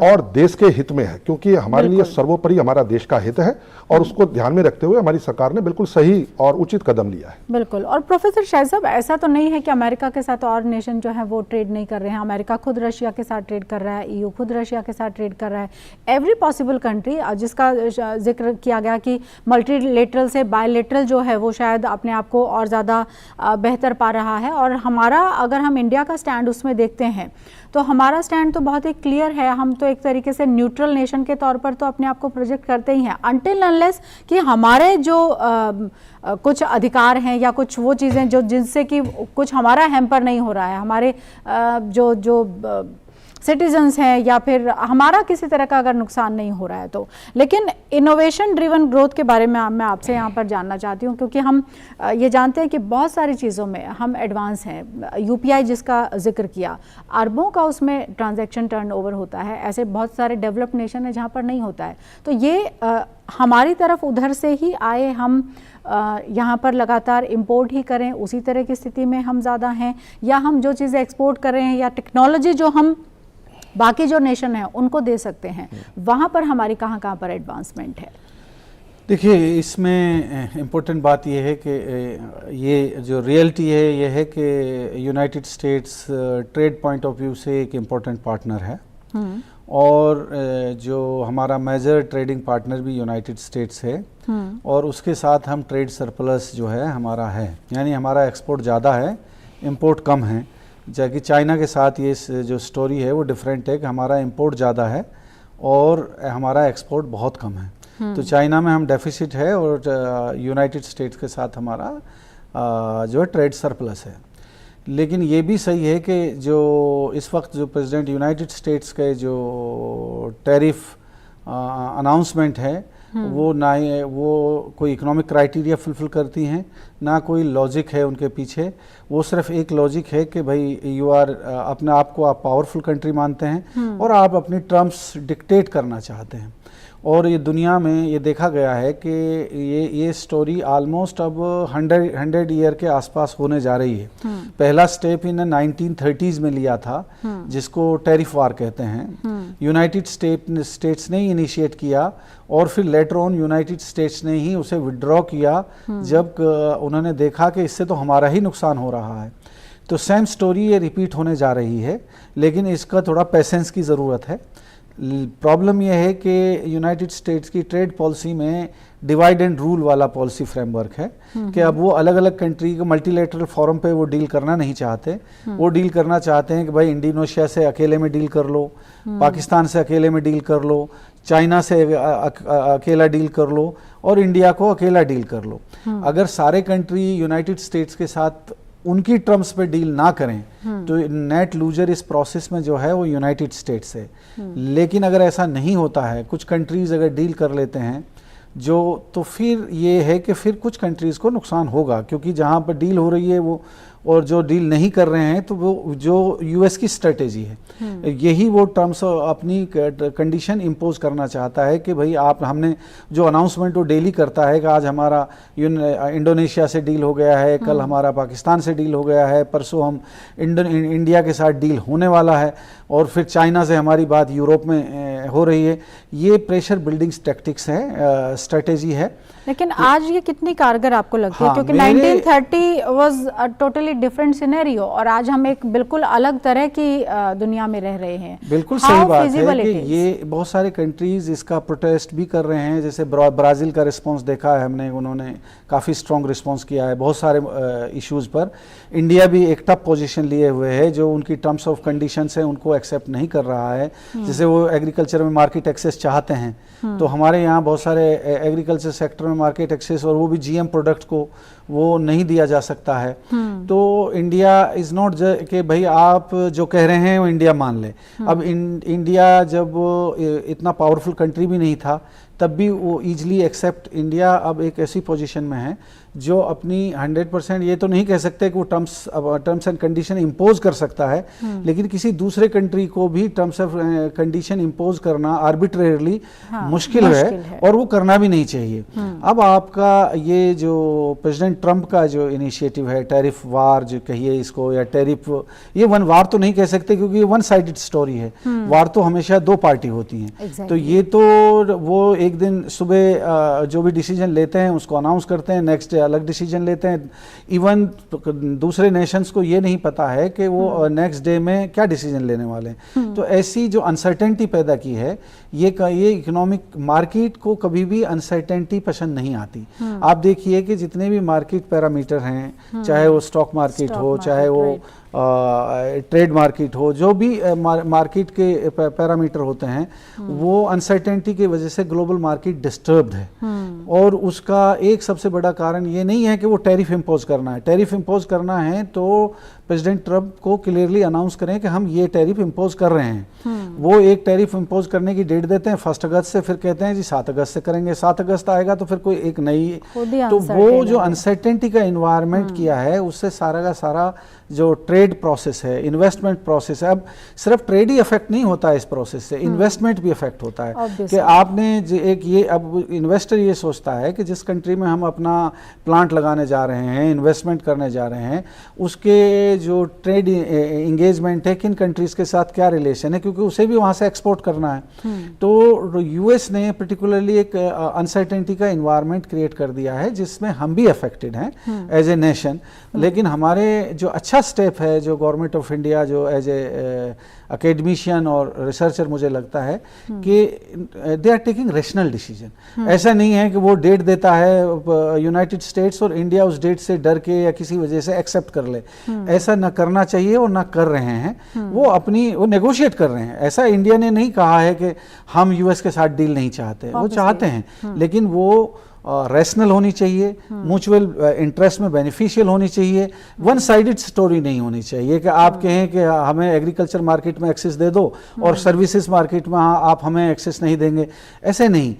और देश के हित में है, क्योंकि हमारे लिए सर्वोपरि हमारा देश का हित है, और उसको ध्यान में रखते हुए हमारी सरकार ने बिल्कुल सही और उचित कदम लिया है। बिल्कुल। और प्रोफेसर शाहिद साहब, ऐसा तो नहीं है कि अमेरिका के साथ और नेशन जो है वो ट्रेड नहीं कर रहे हैं। अमेरिका खुद रशिया के साथ ट्रेड कर रहा है, EU खुद रशिया के साथ ट्रेड कर रहा है। एवरी पॉसिबल कंट्री, जिसका जिक्र किया गया कि मल्टीलेटरल से बायलेटरल जो है वो शायद अपने आप को और ज़्यादा बेहतर पा रहा है। और हमारा, अगर हम इंडिया का स्टैंड उसमें देखते हैं तो हमारा स्टैंड तो बहुत ही क्लियर है। हम तो एक तरीके से न्यूट्रल नेशन के तौर पर तो अपने आप को प्रोजेक्ट करते ही हैं, अनटिल अनलेस कि हमारे जो कुछ अधिकार हैं या कुछ वो चीज़ें जो जिनसे कि कुछ हमारा हैम्पर नहीं हो रहा है, हमारे जो सिटीजन्स हैं या फिर हमारा किसी तरह का अगर नुकसान नहीं हो रहा है तो। लेकिन इनोवेशन ड्रिवन ग्रोथ के बारे में मैं आपसे यहाँ पर जानना चाहती हूँ, क्योंकि हम ये जानते हैं कि बहुत सारी चीज़ों में हम एडवांस हैं। UPI जिसका जिक्र किया, अरबों का उसमें ट्रांजैक्शन टर्नओवर होता है, ऐसे बहुत सारे डेवलप्ड नेशन है जहाँ पर नहीं होता है। तो ये हमारी तरफ उधर से ही आए, हम यहाँ पर लगातार इंपोर्ट ही करें, उसी तरह की स्थिति में हम ज़्यादा हैं, या हम जो चीज़ें एक्सपोर्ट कर रहे हैं या टेक्नोलॉजी जो हम बाकी जो नेशन है उनको दे सकते हैं, वहाँ पर हमारी कहाँ पर एडवांसमेंट है? देखिए, इसमें इम्पोर्टेंट बात यह है कि ये जो रियलिटी है ये है कि United states trade point of view से एक इम्पोर्टेंट पार्टनर है, और जो हमारा मेजर ट्रेडिंग पार्टनर भी यूनाइटेड स्टेट्स है, और उसके साथ हम ट्रेड सरप्लस जो है हमारा है, यानी हमारा एक्सपोर्ट ज़्यादा है, इंपोर्ट कम है। जबकि चाइना के साथ ये जो स्टोरी है वो डिफरेंट है कि हमारा इंपोर्ट ज़्यादा है और हमारा एक्सपोर्ट बहुत कम है। तो चाइना में हम डेफिसिट है और यूनाइटेड स्टेट्स के साथ हमारा जो है ट्रेड सरप्लस है। लेकिन ये भी सही है कि जो इस वक्त जो प्रेसिडेंट यूनाइटेड स्टेट्स के जो टैरिफ अनाउंसमेंट है वो ना वो कोई इकोनॉमिक क्राइटेरिया फुलफिल करती हैं, ना कोई लॉजिक है उनके पीछे। वो सिर्फ एक लॉजिक है कि भाई यू आर अपने आप को आप पावरफुल कंट्री मानते हैं और आप अपनी टर्म्स डिक्टेट करना चाहते हैं। और ये दुनिया में ये देखा गया है कि ये स्टोरी ऑलमोस्ट अब 100 ईयर के आसपास होने जा रही है। पहला स्टेप इन 1930s में लिया था, जिसको टैरिफ वार कहते हैं। यूनाइटेड स्टेट्स ने ही इनिशिएट किया और फिर लेटर ऑन यूनाइटेड स्टेट्स ने ही उसे विड्रॉ किया जब उन्होंने देखा कि इससे तो हमारा ही नुकसान हो रहा है। तो सेम स्टोरी ये रिपीट होने जा रही है, लेकिन इसका थोड़ा पेशेंस की ज़रूरत है। प्रॉब्लम यह है कि यूनाइटेड स्टेट्स की ट्रेड पॉलिसी में डिवाइड एंड रूल वाला पॉलिसी फ्रेमवर्क है कि अब वो अलग अलग कंट्री के मल्टीलेटरल फोरम पे वो डील करना नहीं चाहते। वो डील करना चाहते हैं कि भाई इंडोनेशिया से अकेले में डील कर लो, पाकिस्तान से अकेले में डील कर लो, चाइना से अकेला डील कर लो और इंडिया को अकेला डील कर लो। अगर सारे कंट्री यूनाइटेड स्टेट्स के साथ उनकी टर्म्स पे डील ना करें तो नेट लूजर इस प्रोसेस में जो है वो यूनाइटेड स्टेट्स है। लेकिन अगर ऐसा नहीं होता है, कुछ कंट्रीज अगर डील कर लेते हैं जो, तो फिर ये है कि फिर कुछ कंट्रीज़ को नुकसान होगा, क्योंकि जहाँ पर डील हो रही है वो और जो डील नहीं कर रहे हैं तो वो जो यूएस की स्ट्रेटेजी है, यही वो टर्म्स अपनी कंडीशन इम्पोज करना चाहता है कि भाई आप, हमने जो अनाउंसमेंट वो डेली करता है कि आज हमारा इंडोनेशिया से डील हो गया है, कल हमारा पाकिस्तान से डील हो गया है, परसों हम इंडिया के साथ डील होने वाला है और फिर चाइना से हमारी बात यूरोप में हो रही है, ये प्रेशर बिल्डिंग टैक्टिक्स है, स्ट्रेटेजी है। लेकिन आज ये कितनी कारगर आपको लगती है? हाँ, क्योंकि 1930 was a totally different scenario और आज हम एक बिल्कुल अलग तरह की दुनिया में रह रहे हैं। बिल्कुल सही बात है कि ये बहुत सारे कंट्रीज इसका प्रोटेस्ट भी कर रहे हैं। जैसे ब्राज़ील का रिस्पांस देखा है हमने, उन्होंने काफ़ी स्ट्रॉन्ग रिस्पांस किया है बहुत सारे इश्यूज़ पर। इंडिया भी एक टफ पोजीशन लिए हुए है, जो उनकी टर्म्स ऑफ कंडीशंस है उनको एक्सेप्ट नहीं कर रहा है। जैसे वो एग्रीकल्चर में मार्केट एक्सेस चाहते हैं, तो हमारे यहाँ बहुत सारे एग्रीकल्चर सेक्टर में मार्केट एक्सेस, और वो भी जीएम प्रोडक्ट को वो नहीं दिया जा सकता है। तो इंडिया इज नॉट कि भाई आप जो कह रहे हैं वो इंडिया मान ले। अब इंडिया जब इतना पावरफुल कंट्री भी नहीं था, तब भी वो ईजिली एक्सेप्ट। इंडिया अब एक ऐसी पोजीशन में है जो अपनी 100%, ये तो नहीं कह सकते कि वो टर्म्स एंड कंडीशन इम्पोज कर सकता है, लेकिन किसी दूसरे कंट्री को भी टर्म्स एंड कंडीशन इम्पोज करना आर्बिट्रेरली मुश्किल है, और वो करना भी नहीं चाहिए। अब आपका ये जो प्रेसिडेंट ट्रंप का जो इनिशिएटिव है, टैरिफ वार जो कहिए इसको, या टैरिफ, ये वन वार तो नहीं कह सकते क्योंकि ये वन साइडेड स्टोरी है। वार तो हमेशा दो पार्टी होती हैं। तो ये तो वो एक दिन सुबह जो भी डिसीजन लेते हैं उसको अनाउंस करते हैं, नेक्स्ट डे अलग डिसीजन लेते हैं। इवन दूसरे नेशंस को ये नहीं पता है कि वो नेक्स्ट डे में क्या डिसीजन लेने वाले हैं। तो ऐसी जो अनसर्टेनिटी पैदा की है, ये इकोनॉमिक मार्केट को कभी भी अनसर्टेनिटी पसंद नहीं आती। आप देखिए कि जितने भी मार्केट पैरामीटर हैं, चाहे वो स्टॉक मार्केट हो, चाहे वो ट्रेड मार्केट हो, जो भी मार्केट के पैरामीटर होते हैं, वो अनसर्टेनिटी की वजह से ग्लोबल मार्केट डिस्टर्ब्ड है। और उसका एक सबसे बड़ा कारण ये नहीं है कि वो टैरिफ इम्पोज करना है। टैरिफ इम्पोज करना है तो प्रेसिडेंट ट्रंप को क्लियरली अनाउंस करें कि हम ये टैरिफ इम्पोज कर रहे हैं। वो एक टैरिफ इम्पोज करने की डेट देते हैं 1 अगस्त से, फिर कहते हैं जी 7 अगस्त से करेंगे। 7 अगस्त आएगा तो फिर कोई एक नई, तो वो जो अनसर्टेनिटी का इन्वायरमेंट किया है, उससे सारा का सारा जो ट्रेड प्रोसेस है, इन्वेस्टमेंट प्रोसेस है, अब सिर्फ ट्रेड ही अफेक्ट नहीं होता है इस प्रोसेस से, इन्वेस्टमेंट भी अफेक्ट होता है। कि आपने एक ये, अब इन्वेस्टर ये सोचता है कि जिस कंट्री में हम अपना प्लांट लगाने जा रहे हैं, इन्वेस्टमेंट करने जा रहे हैं, उसके जो ट्रेड इंगेजमेंट है, किन कंट्रीज के साथ क्या रिलेशन है, क्योंकि उसे भी वहाँ से एक्सपोर्ट करना है। तो यूएस ने पर्टिकुलरली एक अनसर्टेनिटी का इन्वायरमेंट क्रिएट कर दिया है, जिसमें हम भी अफेक्टेड हैं एज ए नेशन। लेकिन हमारे जो अच्छा स्टेप है, जो गवर्नमेंट ऑफ इंडिया जो एज ए अकेडमिशियन और रिसर्चर मुझे लगता है कि they are taking rational decision. ऐसा नहीं है कि वो डेट देता है यूनाइटेड स्टेट्स और इंडिया उस डेट से डर के या किसी वजह से एक्सेप्ट कर ले। ऐसा ना करना चाहिए और ना कर रहे हैं। वो नेगोशिएट कर रहे हैं। ऐसा इंडिया ने नहीं कहा है कि हम यूएस के साथ डील नहीं चाहते, वो चाहते हैं, लेकिन वो रैशनल होनी चाहिए, म्यूचुअल इंटरेस्ट में बेनिफिशियल होनी चाहिए, वन साइडेड स्टोरी नहीं होनी चाहिए कि आप कहें कि हमें एग्रीकल्चर मार्केट में एक्सेस दे दो और सर्विसेज मार्केट में आप हमें एक्सेस नहीं देंगे। ऐसे नहीं,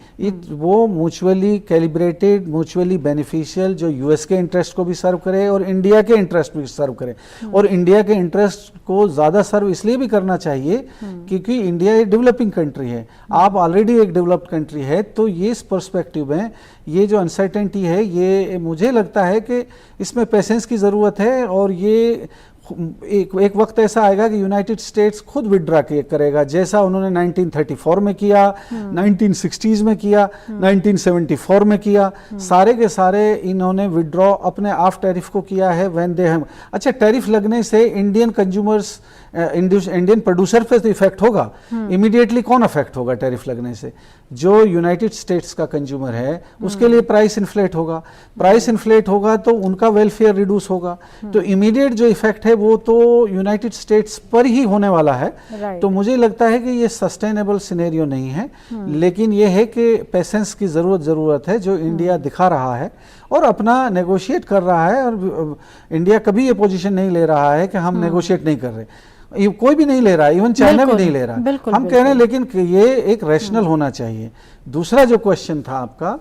वो म्यूचुअली कैलिब्रेटेड, म्यूचुअली बेनिफिशियल, जो यूएस के इंटरेस्ट को भी सर्व करे और इंडिया के इंटरेस्ट भी सर्व करे। और इंडिया के इंटरेस्ट को ज़्यादा सर्व इसलिए भी करना चाहिए क्योंकि इंडिया एक डेवलपिंग कंट्री है, आप ऑलरेडी एक डेवलप्ड कंट्री है। तो ये इस पर्सपेक्टिव में ये जो अनसर्टेनिटी है, ये मुझे लगता है कि इसमें पेशेंस की ज़रूरत है। और ये एक वक्त ऐसा आएगा कि यूनाइटेड स्टेट्स खुद विड्रा करेगा, जैसा उन्होंने 1934 में किया, 1960s में किया, 1974 में किया। सारे के सारे इन्होंने विड्रॉ अपने ऑफ टैरिफ को किया है व्हेन दे हैव। अच्छा, टैरिफ लगने से इंडियन कंज्यूमर्स, इंडियन प्रोड्यूसर पे तो इफेक्ट होगा। इमीडिएटली कौन अफेक्ट होगा टैरिफ लगने से? जो यूनाइटेड स्टेट्स का कंज्यूमर है, उसके लिए प्राइस इन्फ्लेट होगा। प्राइस इन्फ्लेट होगा तो उनका वेलफेयर रिड्यूस होगा। तो इमीडिएट जो इफेक्ट है वो तो यूनाइटेड स्टेट्स पर ही होने वाला है। तो मुझे लगता है कि ये सस्टेनेबल सिनेरियो नहीं है। लेकिन ये है कि पेशेंस की ज़रूरत है, जो इंडिया दिखा रहा है और अपना नेगोशिएट कर रहा है। और इंडिया कभी ये पोजीशन नहीं ले रहा है कि हम नेगोशिएट नहीं कर रहे, कोई भी नहीं ले रहा है, इवन चाइना भी नहीं ले रहा। हम कह रहे हैं, लेकिन ये एक रैशनल होना चाहिए। दूसरा जो क्वेश्चन था आपका,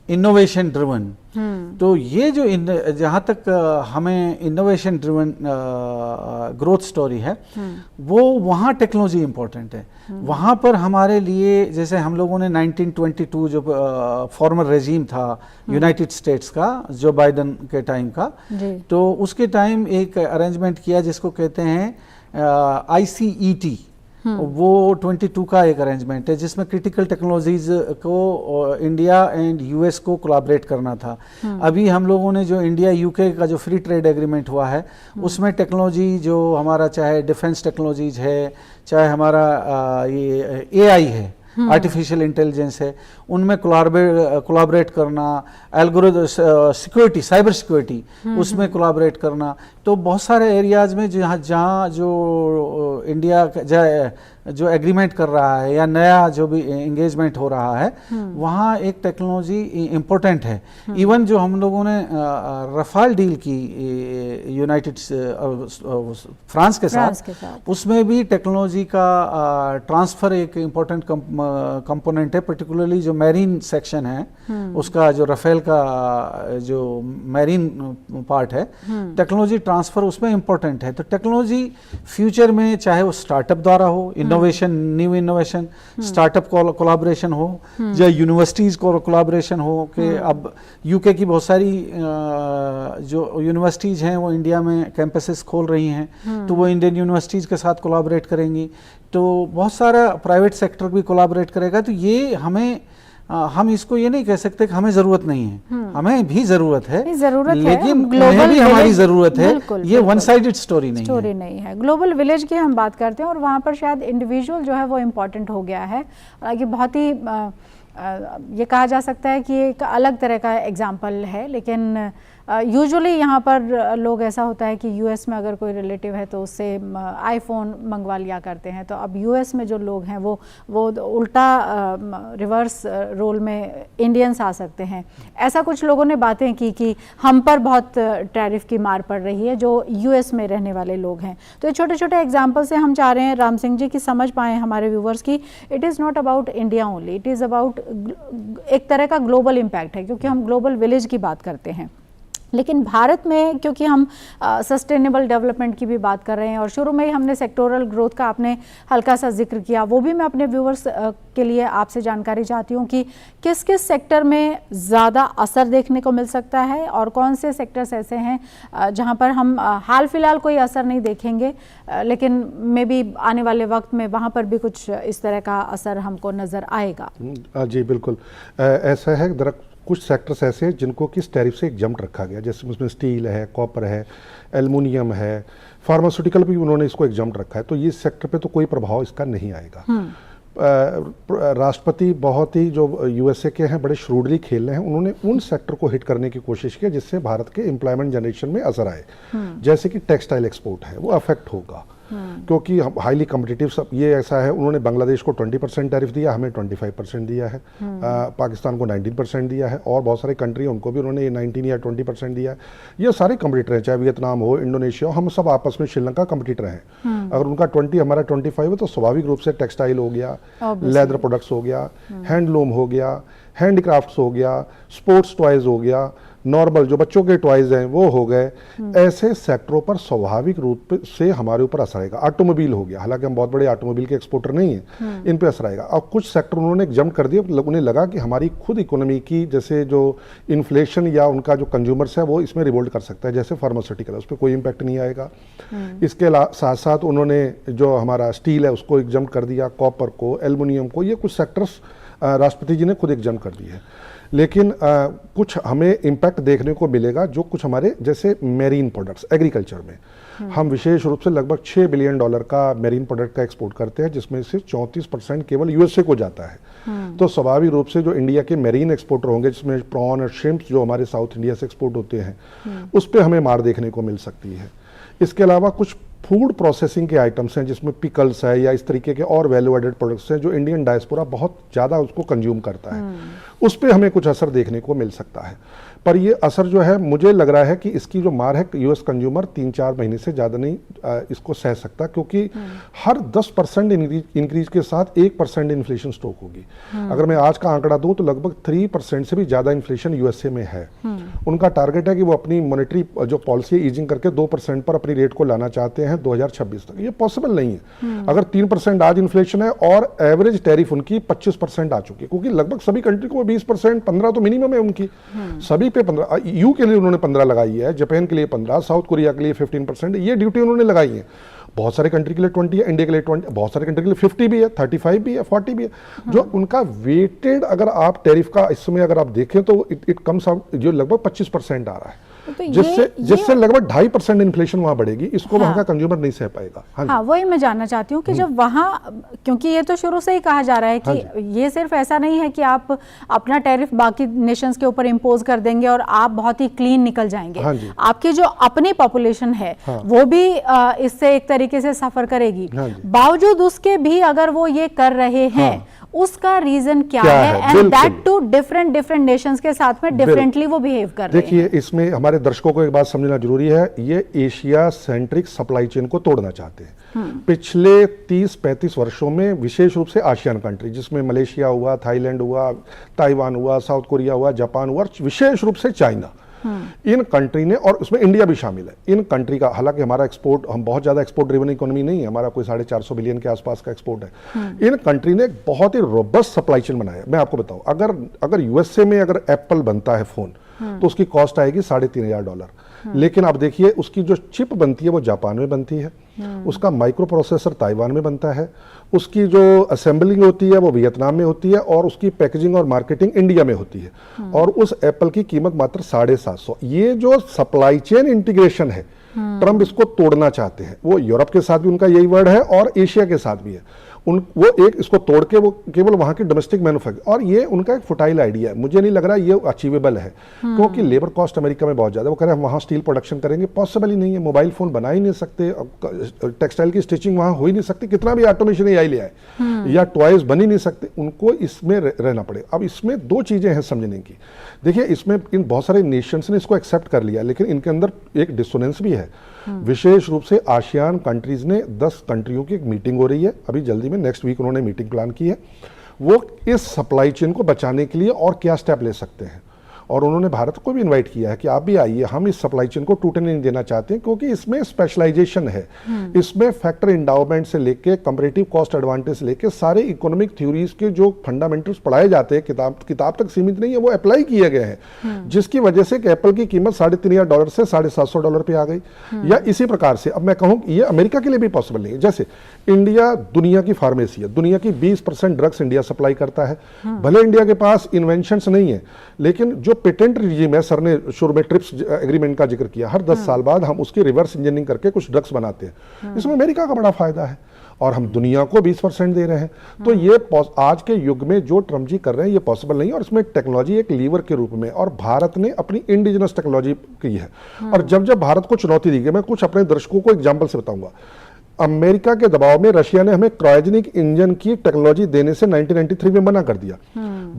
इनोवेशन ड्रिवन, तो ये जो जहाँ तक हमें इनोवेशन ड्रिवन ग्रोथ स्टोरी है, वो वहाँ टेक्नोलॉजी इम्पोर्टेंट है। वहाँ पर हमारे लिए, जैसे हम लोगों ने 1922 जो फॉर्मर रेजीम था यूनाइटेड स्टेट्स का, जो बाइडन के टाइम का, तो उसके टाइम एक अरेंजमेंट किया जिसको कहते हैं ICET, वो 22 का एक अरेंजमेंट है जिसमें क्रिटिकल टेक्नोलॉजीज को इंडिया एंड यूएस को कोलैबोरेट करना था। अभी हम लोगों ने जो इंडिया यूके का जो फ्री ट्रेड एग्रीमेंट हुआ है उसमें टेक्नोलॉजी जो हमारा चाहे डिफेंस टेक्नोलॉजीज है, चाहे हमारा ये एआई है, आर्टिफिशियल इंटेलिजेंस है, उनमें कोलैबोरेट करना, एल्गोरिथम सिक्योरिटी, साइबर सिक्योरिटी उसमें कोलैबोरेट करना, तो बहुत सारे एरियाज में जहाँ जो इंडिया जो एग्रीमेंट कर रहा है या नया जो भी एंगेजमेंट हो रहा है वहाँ एक टेक्नोलॉजी इम्पोर्टेंट है। इवन जो हम लोगों ने रफाल डील की यूनाइटेड फ्रांस के साथ उसमें भी टेक्नोलॉजी का ट्रांसफ़र एक इम्पोर्टेंट कंपोनेंट है, पर्टिकुलरली जो मैरीन सेक्शन है उसका, जो रफेल का जो मैरीन पार्ट है, टेक्नोलॉजी ट्रांसफ़र उसमें इम्पोर्टेंट है। तो टेक्नोलॉजी फ्यूचर में चाहे वो स्टार्टअप द्वारा हो, innovation, new innovation, startup collaboration हो, या यूनिवर्सिटीज़ को कोलैबोरेशन हो, कि अब यूके की बहुत सारी जो यूनिवर्सिटीज़ हैं वो इंडिया में कैंपसेस खोल रही हैं, तो वो इंडियन यूनिवर्सिटीज़ के साथ कोलैबोरेट करेंगी, तो बहुत सारा प्राइवेट सेक्टर भी कोलैबोरेट करेगा। तो ये हमें हम इसको ये नहीं कह सकते कि हमें ज़रूरत नहीं है, हमें भी ज़रूरत है, लेकिन उन्हें भी हमारी ज़रूरत है। ये वन साइडेड स्टोरी नहीं है। ग्लोबल विलेज की हम बात करते हैं और वहाँ पर शायद इंडिविजुअल जो है वो इम्पोर्टेंट हो गया है। ये बहुत ही ये कहा जा सकता है कि एक अलग तरह का एग्जाम्पल है, लेकिन यूजुअली यहाँ पर लोग, ऐसा होता है कि यूएस में अगर कोई रिलेटिव है तो उससे आईफोन मंगवा लिया करते हैं, तो अब यूएस में जो लोग हैं वो उल्टा रिवर्स रोल में इंडियंस आ सकते हैं। ऐसा कुछ लोगों ने बातें की कि हम पर बहुत टैरिफ की मार पड़ रही है जो यूएस में रहने वाले लोग हैं। तो ये छोटे छोटे एग्जाम्पल से हम चाह रहे हैं राम सिंह जी की समझ पाएँ हमारे व्यूवर्स की, it is not about India only, it is about एक तरह का ग्लोबल इम्पैक्ट है, क्योंकि हम ग्लोबल विलेज की बात करते हैं। लेकिन भारत में क्योंकि हम सस्टेनेबल डेवलपमेंट की भी बात कर रहे हैं और शुरू में ही हमने सेक्टोरल ग्रोथ का आपने हल्का सा जिक्र किया, वो भी मैं अपने व्यूवर्स के लिए आपसे जानकारी चाहती हूँ कि किस किस सेक्टर में ज़्यादा असर देखने को मिल सकता है और कौन से सेक्टर्स ऐसे हैं जहाँ पर हम हाल फिलहाल कोई असर नहीं देखेंगे, लेकिन मे बी आने वाले वक्त में वहाँ पर भी कुछ इस तरह का असर हमको नज़र आएगा। जी बिल्कुल ऐसा है। कुछ सेक्टर्स ऐसे हैं जिनको कि इस टैरिफ से एग्जम्प्ट रखा गया, जैसे उसमें स्टील है, कॉपर है, एल्युमिनियम है, फार्मास्यूटिकल भी उन्होंने इसको एग्जम्प्ट रखा है, तो ये सेक्टर पे तो कोई प्रभाव इसका नहीं आएगा। राष्ट्रपति बहुत ही जो यूएसए के हैं बड़े श्रूडली खेल रहे हैं, उन्होंने उन सेक्टर को हिट करने की कोशिश की जिससे भारत के एम्प्लॉयमेंट जनरेशन में असर आए, जैसे कि टेक्सटाइल एक्सपोर्ट है वो अफेक्ट होगा क्योंकि हाईली कॉम्पिटिटिव सब ये ऐसा है। उन्होंने बांग्लादेश को 20% टैरिफ दिया, हमें 25% दिया है, पाकिस्तान को 19% दिया है और बहुत सारे कंट्री उनको भी उन्होंने 19 या 20% दिया है। ये सारे कॉम्पिटिटर हैं, चाहे वियतनाम हो, इंडोनेशिया हो, हम सब आपस में श्रीलंका कॉम्पिटिटर हैं। अगर उनका 20 हमारा 25 है तो स्वाभाविक रूप से टेक्सटाइल हो गया, लेदर प्रोडक्ट्स हो गया, हैंडलूम हो गया, हैंडीक्राफ्ट्स हो गया, स्पोर्ट्स टॉयज हो गया, नॉर्मल जो बच्चों के टॉयज हैं वो हो गए। ऐसे सेक्टरों पर स्वाभाविक रूप से हमारे ऊपर असर आएगा। ऑटोमोबाइल हो गया, हालांकि हम बहुत बड़े ऑटोमोबाइल के एक्सपोर्टर नहीं हैं, इन पे असर आएगा। और कुछ सेक्टर उन्होंने एग्जम्प्ट कर दिए, उन्हें लगा कि हमारी खुद इकोनॉमी की जैसे जो इन्फ्लेशन या उनका जो कंज्यूमर्स है वो इसमें रिवोल्ट कर सकता है, जैसे फार्मास्यूटिकल, उस पर कोई इम्पैक्ट नहीं आएगा। इसके साथ साथ उन्होंने जो हमारा स्टील है उसको एग्जम्प्ट कर दिया, कॉपर को, एल्युमिनियम को, ये कुछ सेक्टर्स राष्ट्रपति जी ने खुद एग्जम्प्ट कर दिए है। लेकिन कुछ हमें इम्पैक्ट देखने को मिलेगा जो कुछ हमारे जैसे मेरीन प्रोडक्ट्स, एग्रीकल्चर में हम विशेष रूप से लगभग $6 बिलियन का मेरीन प्रोडक्ट का एक्सपोर्ट करते हैं, जिसमें से 34% केवल यूएसए को जाता है। तो स्वाभाविक रूप से जो इंडिया के मेरीन एक्सपोर्टर होंगे, जिसमें प्रॉन और श्रिम्प्स जो हमारे साउथ इंडिया से एक्सपोर्ट होते हैं, उस पर हमें मार देखने को मिल सकती है। इसके अलावा कुछ फूड प्रोसेसिंग के आइटम्स हैं जिसमें पिकल्स है या इस तरीके के और वैल्यू एडेड प्रोडक्ट्स हैं जो इंडियन डायस्पोरा बहुत ज़्यादा उसको कंज्यूम करता है, उस पर हमें कुछ असर देखने को मिल सकता है। पर ये असर जो है मुझे लग रहा है कि इसकी जो मार है यूएस कंज्यूमर 3-4 महीने से ज़्यादा नहीं इसको सह सकता, क्योंकि हर 10% इंक्रीज के साथ 1% इन्फ्लेशन स्टॉक होगी। अगर मैं आज का आंकड़ा दूं तो लगभग 3% से भी ज़्यादा इन्फ्लेशन यूएसए में है। उनका टारगेट है कि वो अपनी मॉनेटरी जो पॉलिसी ईजिंग करके 2% पर अपनी रेट को लाना चाहते हैं 2026 तक। ये पॉसिबल नहीं है। अगर 3% आज इन्फ्लेशन है और एवरेज टैरिफ उनकी 25% आ चुकी है, क्योंकि लगभग सभी कंट्री को 20%, 15 तो मिनिमम है उनकी, सभी पे 15, यू के लिए उन्होंने 15 लगाई है, जापान के लिए 15, साउथ कोरिया के लिए 15%, ये ड्यूटी उन्होंने लगाई है। बहुत सारे कंट्री के लिए 20 है, इंडिया के लिए 20, बहुत सारे कंट्री के लिए 50 भी है, 35 भी है, 40 भी है। जो उनका वेटेड अगर आप टैरिफ का इस समय अगर आप देखें तो इट कम्स आउट जो लगभग 25% आ रहा है, तो जिससे लगभग 2.5% इन्फ्लेशन वहां बढ़ेगी। इसको वहां का कंज्यूमर नहीं सह पाएगा। हाँ, वही मैं जानना चाहती हूँ कि जब वहाँ, क्योंकि ये तो शुरू से ही कहा जा रहा है कि ये सिर्फ ऐसा नहीं है कि आप अपना टैरिफ बाकी नेशंस के ऊपर इम्पोज कर देंगे और आप बहुत ही क्लीन निकल जाएंगे। आपकी जो अपनी पॉपुलेशन है वो भी इससे एक तरीके से सफर करेगी। बावजूद उसके भी अगर वो ये कर रहे हैं, उसका रीजन क्या है? And that two different nations के साथ में डिफरेंटली वो बिहेव कर रहे हैं। देखिए, इसमें हमारे दर्शकों को एक बात समझना जरूरी है, ये एशिया सेंट्रिक सप्लाई चेन को तोड़ना चाहते हैं। पिछले 30-35 वर्षों में विशेष रूप से आसियान कंट्री, जिसमें मलेशिया हुआ, थाईलैंड हुआ, ताइवान हुआ, साउथ कोरिया हुआ, जापान हुआ, विशेष रूप से चाइना, इन कंट्री ने, और उसमें इंडिया भी शामिल है, इन कंट्री का, हालांकि हमारा एक्सपोर्ट, हम बहुत ज्यादा एक्सपोर्ट ड्रिवन इकोनॉमी नहीं है, हमारा कोई 450 बिलियन के आसपास का एक्सपोर्ट है। इन कंट्री ने एक बहुत ही रोबस्ट सप्लाई चेन बनाया। मैं आपको बताऊं, अगर यूएसए में अगर एप्पल बनता है फोन तो उसकी कॉस्ट आएगी $3,500, लेकिन आप देखिए उसकी जो चिप बनती है वो जापान में बनती है, उसका माइक्रो प्रोसेसर ताइवान में बनता है, उसकी जो असेंबलिंग होती है वो वियतनाम में होती है, और उसकी पैकेजिंग और मार्केटिंग इंडिया में होती है, और उस एप्पल की कीमत मात्र 750। ये जो सप्लाई चेन इंटीग्रेशन है, ट्रम्प इसको तोड़ना चाहते हैं। वो यूरोप के साथ भी उनका यही वर्ड है और एशिया के साथ भी है। वो एक इसको तोड़ के वो केवल वहां की डोमेस्टिक मैन्युफैक्चर, और ये उनका एक फुटाइल आइडिया है, मुझे नहीं लग रहा ये अचीवेबल है, क्योंकि लेबर कॉस्ट अमेरिका में बहुत ज्यादा। वो कह रहे हैं हम वहां स्टील प्रोडक्शन करेंगे, पॉसिबल ही नहीं है। मोबाइल फोन बना ही नहीं सकते, टेक्सटाइल की स्टिचिंग वहां हो ही नहीं सकती, कितना भी ऑटोमेशन एआई ले आए, या टॉयज बन ही नहीं सकते, उनको इसमें रहना पड़े। अब इसमें दो चीजें हैं समझने की। देखिए, इसमें इन बहुत सारे नेशंस ने इसको एक्सेप्ट कर लिया, लेकिन इनके अंदर एक डिसोनेंस भी है। विशेष रूप से आसियान कंट्रीज ने 10 कंट्रियों की एक मीटिंग हो रही है अभी जल्दी में, नेक्स्ट वीक उन्होंने मीटिंग प्लान की है। वो इस सप्लाई चेन को बचाने के लिए और क्या स्टेप ले सकते हैं, और उन्होंने भारत को भी इनवाइट किया है कि आप भी आइए, हम इस सप्लाई चेन को टूटने नहीं देना चाहते हैं, क्योंकि इसमें स्पेशलाइजेशन है, इसमें फैक्टर इंडाउमेंट से लेके कंपैरेटिव कॉस्ट एडवांटेज से लेके सारे इकोनॉमिक थ्योरीज के जो फंडामेंटल्स पढ़ाए जाते हैं, किताब तक सीमित नहीं है, वो अप्लाई किए गए हैं, जिसकी वजह से एप्पल की कीमत $3,500 से $750 पे आ गई। या इसी प्रकार से अब मैं कहूँ ये अमेरिका के लिए भी पॉसिबल नहीं है। जैसे इंडिया दुनिया की फार्मेसी है, दुनिया की 20% ड्रग्स इंडिया सप्लाई करता है। भले इंडिया के पास इन्वेंशंस नहीं है, लेकिन जो पेटेंट रिजीम है, सर ने शुरू में ट्रिप्स एग्रीमेंट का जिक्र किया, हर 10 साल बाद हम उसकी रिवर्स इंजीनियरिंग करके कुछ ड्रग्स बनाते हैं। इसमें अमेरिका का बड़ा फायदा है, और हम दुनिया को 20% दे रहे हैं। तो ये आज के युग में जो ट्रम्प जी कर रहे हैं ये पॉसिबल नहीं है, और इसमें टेक्नोलॉजी एक लीवर के रूप में, और भारत ने अपनी इंडिजिनस टेक्नोलॉजी की है। और जब भारत को चुनौती दी गई, मैं कुछ अपने दर्शकों को एग्जाम्पल से बताऊंगा। अमेरिका के दबाव में रशिया ने हमें क्रायोजेनिक इंजन की टेक्नोलॉजी देने से 1993 में मना कर दिया।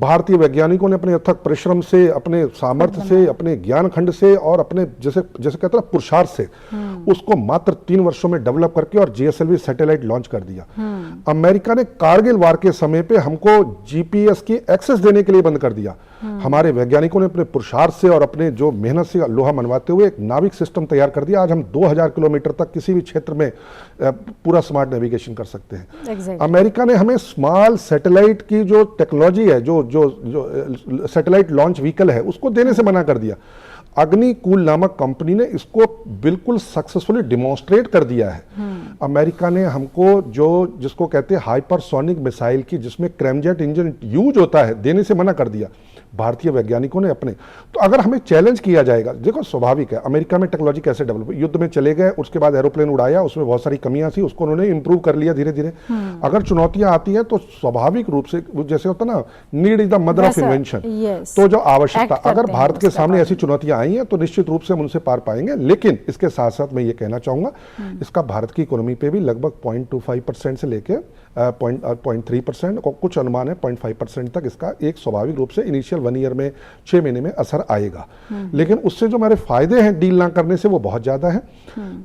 भारतीय वैज्ञानिकों ने अपने अथक परिश्रम से, अपने सामर्थ्य से, अपने ज्ञान खंड से, और अपने जैसे कहते हैं पुरुषार्थ से उसको मात्र 3 वर्षों में डेवलप करके और जीएसएलवी सैटेलाइट लॉन्च कर दिया। अमेरिका ने कारगिल वार के समय पे हमको जीपीएस की एक्सेस देने के लिए बंद कर दिया। हमारे वैज्ञानिकों ने अपने पुरुषार्थ से और अपने जो मेहनत से लोहा मनवाते हुए एक नाविक सिस्टम तैयार कर दिया। आज हम 2000 किलोमीटर तक किसी भी क्षेत्र में पूरा स्मार्ट नेविगेशन कर सकते हैं। अमेरिका ने हमें स्मॉल सैटेलाइट की जो टेक्नोलॉजी है, जो सैटेलाइट लॉन्च व्हीकल है, उसको देने से मना कर दिया। अग्निकूल नामक कंपनी ने इसको बिल्कुल सक्सेसफुली डिमॉन्स्ट्रेट कर दिया है। अमेरिका ने हमको जिसको कहते हैं हाइपरसोनिक मिसाइल की, जिसमें क्रैमजेट इंजन यूज होता है, देने से मना कर दिया भारतीय वैज्ञानिकों ने अपने। तो अगर हमें चैलेंज किया जाएगा, देखो स्वाभाविक है, अमेरिका में टेक्नोलॉजी कैसे डेवलप, युद्ध में चले गए, उसके बाद एरोप्लेन उड़ाया, उसमें बहुत सारी कमियां थी, उसको उन्होंने इंप्रूव कर लिया धीरे धीरे। अगर चुनौतियां आती हैं तो स्वाभाविक रूप से, जैसे होता ना, need is the mother of invention, तो जो आवश्यकता, अगर भारत के सामने ऐसी चुनौतियां आई हैं तो निश्चित रूप से हम उनसे पार पाएंगे। लेकिन इसके साथ साथ मैं ये कहना चाहूंगा, इसका भारत की इकोनॉमी पे भी लगभग 0.25% से लेके 0.3%, और कुछ अनुमान है 0.5% तक इसका एक स्वाभाविक रूप से इनिशियल 1 ईयर में, 6 महीने में असर आएगा। लेकिन उससे जो हमारे फायदे हैं डील ना करने से, वो बहुत ज्यादा है।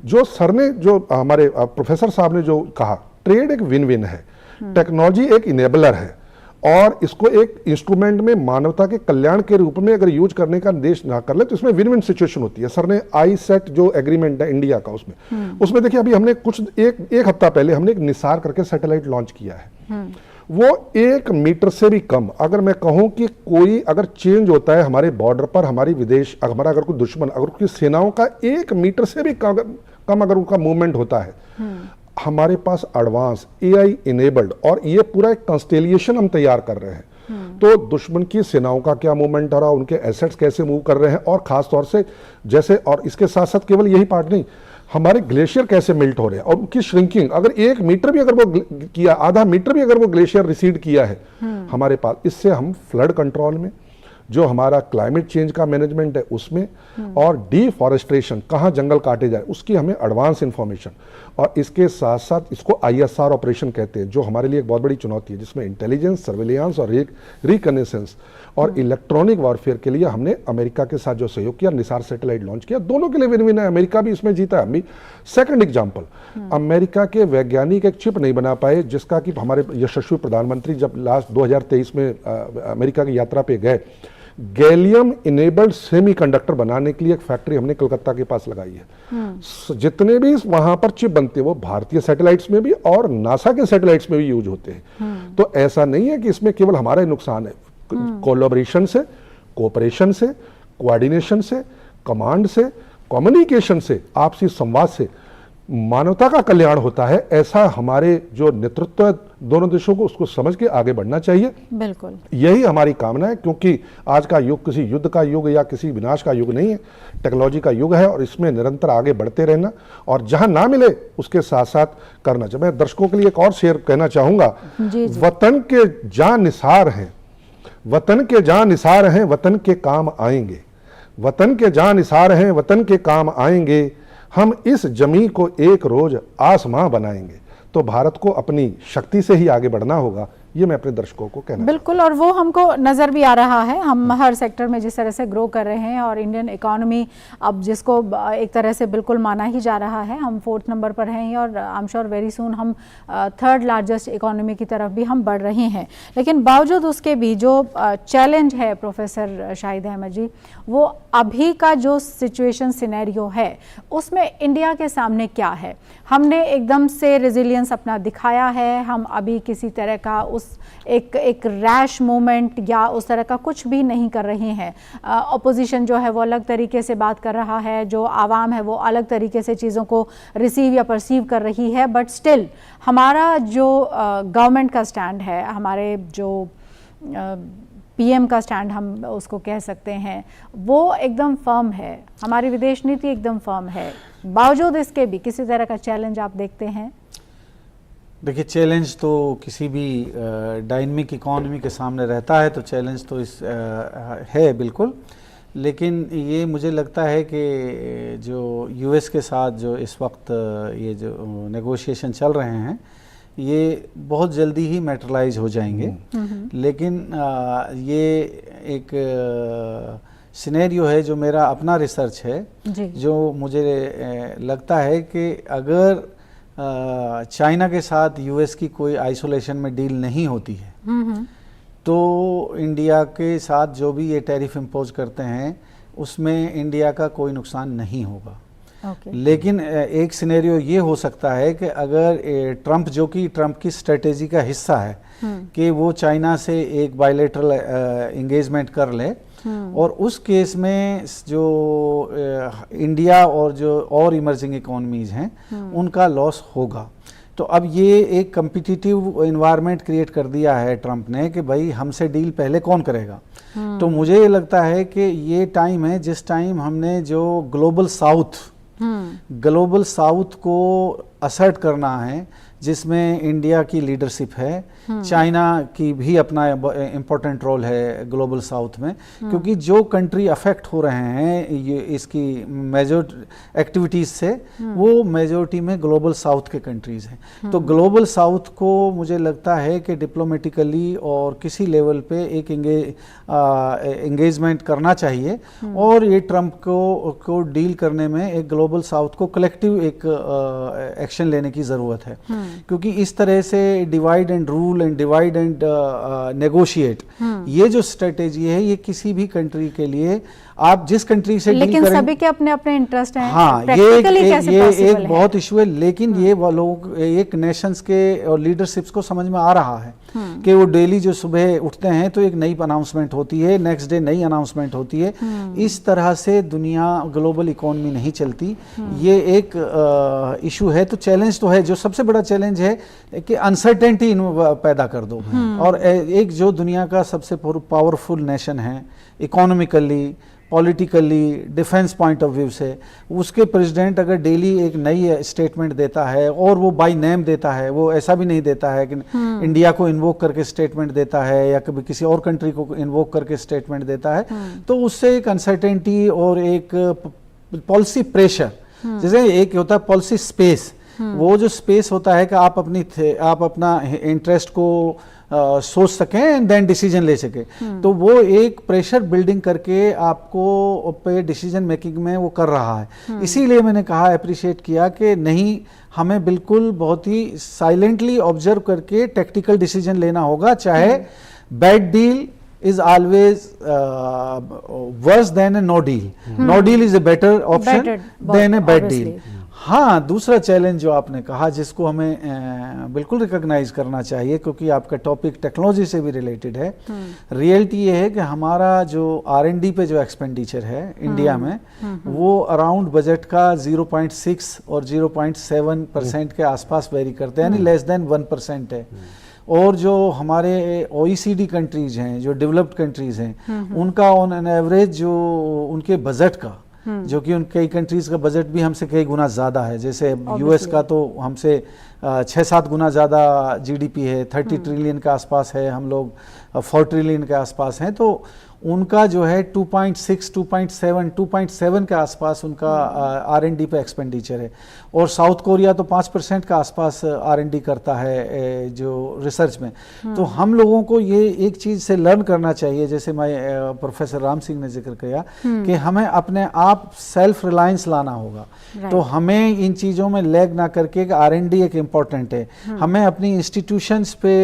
जो सर ने, जो हमारे प्रोफेसर साहब ने जो कहा, ट्रेड एक विन विन है, टेक्नोलॉजी एक इनेबलर है, और इसको एक इंस्ट्रूमेंट में मानवता के कल्याण के रूप में अगर यूज करने का निर्देश ना कर ले तो इसमें विन विन सिचुएशन होती है। सर ने आईसेट जो एग्रीमेंट है इंडिया का, उसमें देखिए अभी हमने एक हफ्ता पहले हमने एक निसार करके सैटेलाइट लॉन्च किया है। वो 1 मीटर से भी कम, अगर मैं कहूं कि कोई अगर चेंज होता है हमारे बॉर्डर पर, हमारी विदेश, हमारा अगर कोई दुश्मन, अगर उसकी सेनाओं का 1 मीटर से भी कम अगर उनका मूवमेंट होता है, हमारे पास एडवांस एआई इनेबल्ड और ये पूरा एक कंस्टेलिएशन हम तैयार कर रहे हैं। तो दुश्मन की सेनाओं का क्या मूवमेंट हो रहा है, उनके एसेट्स कैसे मूव कर रहे हैं, और खास तौर से जैसे, और इसके साथ साथ केवल यही पार्ट नहीं, हमारे ग्लेशियर कैसे मेल्ट हो रहे हैं और उनकी श्रिंकिंग, अगर 1 मीटर भी अगर वो किया, आधा मीटर भी अगर वो ग्लेशियर रिसीड किया है हमारे पास, इससे हम फ्लड कंट्रोल में, जो हमारा क्लाइमेट चेंज का मैनेजमेंट है उसमें, और डिफॉरेस्ट्रेशन, कहाँ जंगल काटे जाए उसकी हमें एडवांस इंफॉर्मेशन, और इसके साथ साथ इसको ISR ऑपरेशन कहते हैं, जो हमारे लिए एक बहुत बड़ी चुनौती है, जिसमें इंटेलिजेंस, सर्वेलियांस और रिकनेसेंस और इलेक्ट्रॉनिक वॉरफेयर के लिए हमने अमेरिका के साथ जो सहयोग किया, निसार सैटेलाइट लॉन्च किया, दोनों के लिए विन विन है। अमेरिका भी इसमें जीता है, हम भी। सेकंड एग्जांपल, अमेरिका के वैज्ञानिक एक चिप नहीं बना पाए, जिसका कि हमारे यशस्वी प्रधानमंत्री जब लास्ट 2023 में अमेरिका की यात्रा पे गए, गैलियम इनेबल्ड सेमीकंडक्टर बनाने के लिए एक फैक्ट्री हमने कलकत्ता के पास लगाई है। जितने भी वहां पर चिप बनते हैं वो भारतीय सैटेलाइट्स में भी और नासा के सैटेलाइट्स में भी यूज होते हैं। तो ऐसा नहीं है कि इसमें केवल हमारा ही नुकसान है। कोलैबोरेशन से, कोऑपरेशन से, कोऑर्डिनेशन से, कमांड से, कम्युनिकेशन से, आपसी संवाद से मानवता का कल्याण होता है। ऐसा हमारे जो नेतृत्व है दोनों देशों को, उसको समझ के आगे बढ़ना चाहिए। बिल्कुल, यही हमारी कामना है, क्योंकि आज का युग किसी युद्ध का युग या किसी विनाश का युग नहीं है, टेक्नोलॉजी का युग है, और इसमें निरंतर आगे बढ़ते रहना, और जहां ना मिले उसके साथ साथ करना चाहिए। मैं दर्शकों के लिए एक और शेर कहना चाहूंगा, वतन के जान निसार हैं, वतन के जान निसार हैं, वतन के काम आएंगे, वतन के जान निसार हैं, वतन के काम आएंगे, हम इस जमीन को एक रोज आसमां बनाएंगे। तो भारत को अपनी शक्ति से ही आगे बढ़ना होगा, ये मैं अपने दर्शकों को कहना बिल्कुल, और वो हमको नज़र भी आ रहा है। हम हर सेक्टर में जिस तरह से ग्रो कर रहे हैं, और इंडियन इकोनॉमी अब जिसको एक तरह से बिल्कुल माना ही जा रहा है, हम 4th नंबर पर हैं, और I am sure very soon हम 3rd लार्जेस्ट इकोनॉमी की तरफ भी हम बढ़ रहे हैं। लेकिन बावजूद उसके भी जो चैलेंज है प्रोफेसर शाहिद अहमद जी, वो अभी का जो सिचुएशन सिनेरियो है उसमें इंडिया के सामने क्या है? हमने एकदम से रेजिलियंस अपना दिखाया है, हम अभी किसी तरह का उस एक रैश मूवमेंट या उस तरह का कुछ भी नहीं कर रहे हैं। अपोजिशन जो है वो अलग तरीके से बात कर रहा है, जो आवाम है वो अलग तरीके से चीज़ों को रिसीव या परसीव कर रही है, बट स्टिल हमारा जो गवर्नमेंट का स्टैंड है, हमारे जो PM का स्टैंड हम उसको कह सकते हैं, वो एकदम फर्म है, हमारी विदेश नीति एकदम फर्म है। बावजूद इसके भी किसी तरह का चैलेंज आप देखते हैं? देखिए, चैलेंज तो किसी भी डायनामिक इकोनॉमी के सामने रहता है, तो चैलेंज तो इस है बिल्कुल। लेकिन ये मुझे लगता है कि जो US के साथ जो इस वक्त ये जो नेगोशिएशन चल रहे हैं, ये बहुत जल्दी ही मैटरलाइज हो जाएंगे। लेकिन ये एक सिनेरियो है जो मेरा अपना रिसर्च है, जो मुझे लगता है कि अगर चाइना के साथ US की कोई आइसोलेशन में डील नहीं होती है, तो इंडिया के साथ जो भी ये टैरिफ इम्पोज करते हैं उसमें इंडिया का कोई नुकसान नहीं होगा। लेकिन एक सिनेरियो ये हो सकता है कि अगर ट्रंप, जो कि ट्रंप की स्ट्रेटेजी का हिस्सा है कि वो चाइना से एक बायलैटरल एंगेजमेंट कर ले, और उस केस में जो इंडिया और जो और इमर्जिंग इकोनॉमीज हैं उनका लॉस होगा। तो अब ये एक कम्पिटिटिव एनवायरनमेंट क्रिएट कर दिया है ट्रंप ने कि भाई हमसे डील पहले कौन करेगा। तो मुझे ये लगता है कि ये टाइम है जिस टाइम हमने जो ग्लोबल साउथ को असर्ट करना है, जिसमें इंडिया की लीडरशिप है, चाइना की भी अपना इम्पोर्टेंट रोल है ग्लोबल साउथ में, क्योंकि जो कंट्री अफेक्ट हो रहे हैं ये इसकी मेजर एक्टिविटीज़ से, वो मेजोरिटी में ग्लोबल साउथ के कंट्रीज़ हैं। तो ग्लोबल साउथ को मुझे लगता है कि डिप्लोमेटिकली और किसी लेवल पे एक एंगेजमेंट करना चाहिए, और ये ट्रंप को डील करने में एक ग्लोबल साउथ को कलेक्टिव एक एक्शन लेने की ज़रूरत है। क्योंकि इस तरह से divide and rule and divide and negotiate, ये जो स्ट्रेटेजी है ये किसी भी कंट्री के लिए, आप जिस कंट्री से लेकिन डील करें, सभी के अपने अपने इंटरेस्ट हैं। हाँ, ये एक बहुत इशू है, लेकिन ये वो लोग एक नेशंस के और लीडरशिप्स को समझ में आ रहा है कि वो डेली जो सुबह उठते हैं तो एक नई अनाउंसमेंट होती है, नेक्स्ट डे नई अनाउंसमेंट होती है। इस तरह से दुनिया ग्लोबल इकोनॉमी नहीं चलती, ये एक इशू है। तो चैलेंज तो है, जो सबसे बड़ा चैलेंज है कि अनसर्टेनिटी पैदा कर दो। और एक जो दुनिया का सबसे पावरफुल नेशन है economically, politically, defence point of view से, उसके प्रेसिडेंट अगर डेली एक नई स्टेटमेंट देता है और वो बाय नेम देता है, वो ऐसा भी नहीं देता है कि इंडिया को इन्वोक करके स्टेटमेंट देता है या कभी किसी और कंट्री को इन्वोक करके स्टेटमेंट देता है, तो उससे एक अनसर्टेनिटी और एक पॉलिसी प्रेशर, जैसे एक होता है पॉलिसी स्पेस, वो जो स्पेस होता है कि आप अपना इंटरेस्ट को सोच सकें एंड देन डिसीजन ले सकें, तो वो एक प्रेशर बिल्डिंग करके आपको पे डिसीजन मेकिंग में वो कर रहा है। इसीलिए मैंने कहा, अप्रिशिएट किया कि नहीं, हमें बिल्कुल बहुत ही साइलेंटली ऑब्जर्व करके टेक्टिकल डिसीजन लेना होगा, चाहे bad deal is always worse than a no deal. No deal is a better option than a bad deal. हाँ, दूसरा चैलेंज जो आपने कहा जिसको हमें बिल्कुल रिकॉग्नाइज करना चाहिए, क्योंकि आपका टॉपिक टेक्नोलॉजी से भी रिलेटेड है। रियलिटी ये है कि हमारा जो R&D पे जो एक्सपेंडिचर है इंडिया में, वो अराउंड बजट का 0.6 और 0.7% के आसपास वेरी करते हैं, यानी लेस देन 1% है। और जो हमारे OECD कंट्रीज हैं, जो डेवलप्ड कंट्रीज हैं, उनका ऑन एन एवरेज जो उनके बजट का, जो कि उन कई कंट्रीज का बजट भी हमसे कई गुना ज़्यादा है, जैसे US का तो हमसे 6-7 गुना ज़्यादा GDP है, 30 ट्रिलियन के आसपास है, हम लोग 4 ट्रिलियन के आसपास हैं, तो उनका जो है 2.6, 2.7 के आसपास उनका R&D पे एक्सपेंडिचर है। और साउथ कोरिया तो 5% के आसपास R&D करता है जो रिसर्च में। तो हम लोगों को ये एक चीज़ से लर्न करना चाहिए, जैसे मैं प्रोफेसर राम सिंह ने जिक्र किया कि हमें अपने आप सेल्फ रिलायंस लाना होगा। तो हमें इन चीज़ों में लैग ना करके R&D एक इम्पॉर्टेंट है, हमें अपनी इंस्टीट्यूशंस पे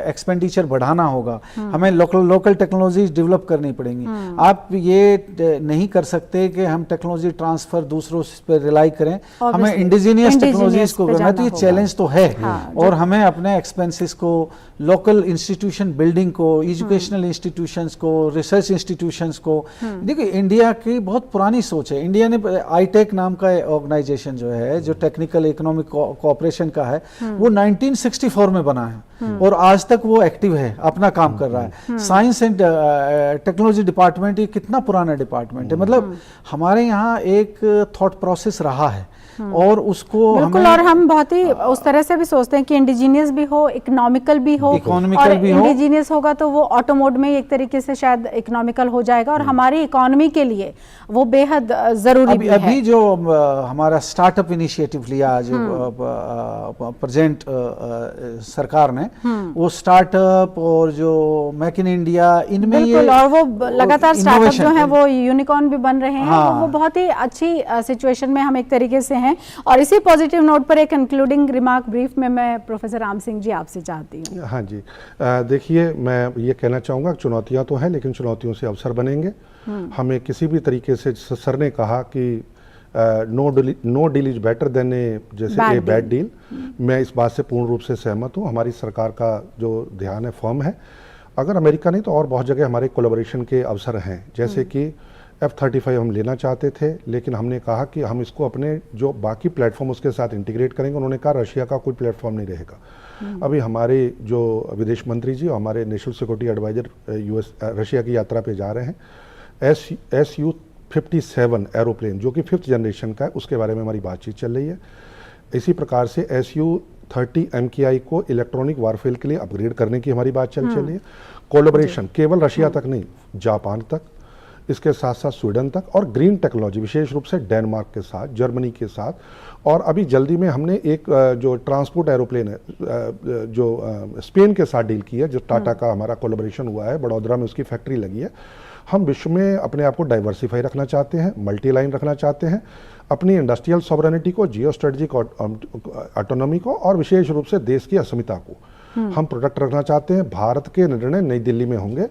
एक्सपेंडिचर बढ़ाना होगा, हमें लोकल टेक्नोलॉजीज डेवलप करनी पड़ेंगी। आप ये नहीं कर सकते कि हम टेक्नोलॉजी ट्रांसफर दूसरों पर रिलाई करें, हमें इंडिजिनियस टेक्नोलॉजीज को करना है। तो ये चैलेंज तो है। और हमें अपने एक्सपेंसेस को, लोकल इंस्टीट्यूशन बिल्डिंग को, एजुकेशनल इंस्टीट्यूशंस को, रिसर्च इंस्टीट्यूशंस को, देखिए इंडिया की बहुत पुरानी सोच है। इंडिया ने ITEC नाम का ऑर्गेनाइजेशन जो है, जो टेक्निकल इकोनॉमिक कोऑपरेशन का है, वो 1964 में बना है और आज तक वो एक्टिव है, अपना काम कर रहा है। साइंस एंड टेक्नोलॉजी डिपार्टमेंट ये कितना पुराना डिपार्टमेंट है, मतलब हमारे यहाँ एक थॉट प्रोसेस रहा है और उसको बिल्कुल, और हम बहुत ही उस तरह से भी सोचते हैं कि इंडिजीनियस भी हो, इकोनॉमिकल भी हो, और इंडिजीनियस होगा तो वो ऑटो मोड में एक तरीके से शायद इकोनॉमिकल हो जाएगा और हमारी इकोनॉमी के लिए वो बेहद जरूरी भी है। अभी जो हमारा स्टार्टअप इनिशिएटिव लिया जो प्रेजेंट सरकार ने, वो स्टार्टअप और जो मेक इन इंडिया, इनमें ये और वो लगातार स्टार्टअप जो है वो यूनिकॉर्न भी बन रहे हैं। हाँ। वो बहुत ही अच्छी सिचुएशन में हम एक तरीके से हैं। और इसी पॉजिटिव नोट पर एक कंक्लूडिंग रिमार्क ब्रीफ में मैं प्रोफेसर राम सिंह जी आपसे चाहती हूँ। हाँ जी, देखिए मैं ये कहना चाहूँगा, चुनौतियाँ तो हैं लेकिन चुनौतियों से अवसर बनेंगे। हमें किसी भी तरीके से, सर ने कहा कि no deal is better than a bad deal, मैं इस बात से पूर्ण रूप से सहमत हूँ। हमारी सरकार का जो ध्यान है फर्म है। अगर अमेरिका नहीं तो और बहुत जगह हमारे कोलैबोरेशन के अवसर हैं, जैसे कि F-35 हम लेना चाहते थे, लेकिन हमने कहा कि हम इसको अपने जो बाकी प्लेटफॉर्म उसके साथ इंटीग्रेट करेंगे। उन्होंने कहा रशिया का कोई प्लेटफॉर्म नहीं रहेगा। अभी हमारे जो विदेश मंत्री जी और हमारे नेशनल सिक्योरिटी एडवाइजर रशिया की यात्रा पे जा रहे हैं। Su-57 एरोप्लेन जो कि 5th जनरेशन का है, उसके बारे में हमारी बातचीत चल रही है। इसी प्रकार से Su-30 MKI को इलेक्ट्रॉनिक वारफेयर के लिए अपग्रेड करने की हमारी बात चल रही है। कोलैबोरेशन केवल रशिया तक नहीं, जापान तक, इसके साथ साथ स्वीडन तक, और ग्रीन टेक्नोलॉजी विशेष रूप से डेनमार्क के साथ, जर्मनी के साथ। और अभी जल्दी में हमने एक जो ट्रांसपोर्ट एरोप्लेन है जो स्पेन के साथ डील की है, जो टाटा का हमारा कोलैबोरेशन हुआ है, बड़ौदा में उसकी फैक्ट्री लगी है। हम विश्व में अपने आप को डाइवर्सिफाई रखना चाहते हैं, मल्टी लाइन रखना चाहते हैं। अपनी इंडस्ट्रियल सॉवरेनिटी को, जियो स्ट्रेटेजिक ऑटोनॉमी को और विशेष रूप से देश की अस्मिता को हम प्रोटेक्ट रखना चाहते हैं। भारत के निर्णय नई दिल्ली में होंगे,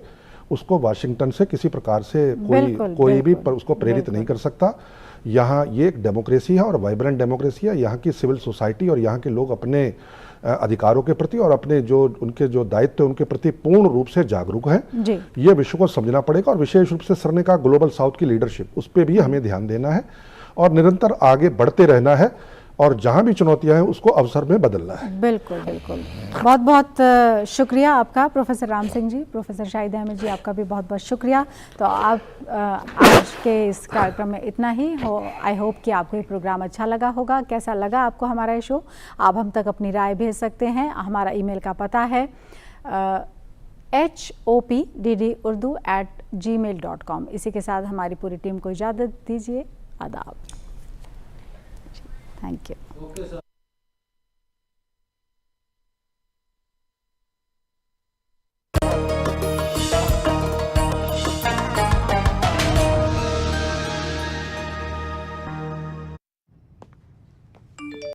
उसको वाशिंगटन से किसी प्रकार से कोई भी उसको प्रेरित नहीं कर सकता। यहाँ ये एक डेमोक्रेसी है और वाइब्रेंट डेमोक्रेसी है। यहाँ की सिविल सोसाइटी और यहाँ के लोग अपने अधिकारों के प्रति और अपने उनके जो दायित्व है उनके प्रति पूर्ण रूप से जागरूक हैं। ये विश्व को समझना पड़ेगा और विशेष रूप से सर ने कहा ग्लोबल साउथ की लीडरशिप, उस पर भी हमें ध्यान देना है और निरंतर आगे बढ़ते रहना है और जहां भी चुनौतियां हैं उसको अवसर में बदलना है। बिल्कुल बिल्कुल। बहुत बहुत शुक्रिया आपका प्रोफेसर राम सिंह जी। प्रोफेसर शाहिद अहमद जी, आपका भी बहुत बहुत शुक्रिया। तो आप आज के इस कार्यक्रम में इतना ही हो। आई होप कि आपको ये प्रोग्राम अच्छा लगा होगा। कैसा लगा आपको हमारा ये शो, आप हम तक अपनी राय भेज सकते हैं। हमारा ईमेल का पता है hopdurdu@gmail.com। इसी के साथ हमारी पूरी टीम को इजाज़त दीजिए। आदाब। Thank you.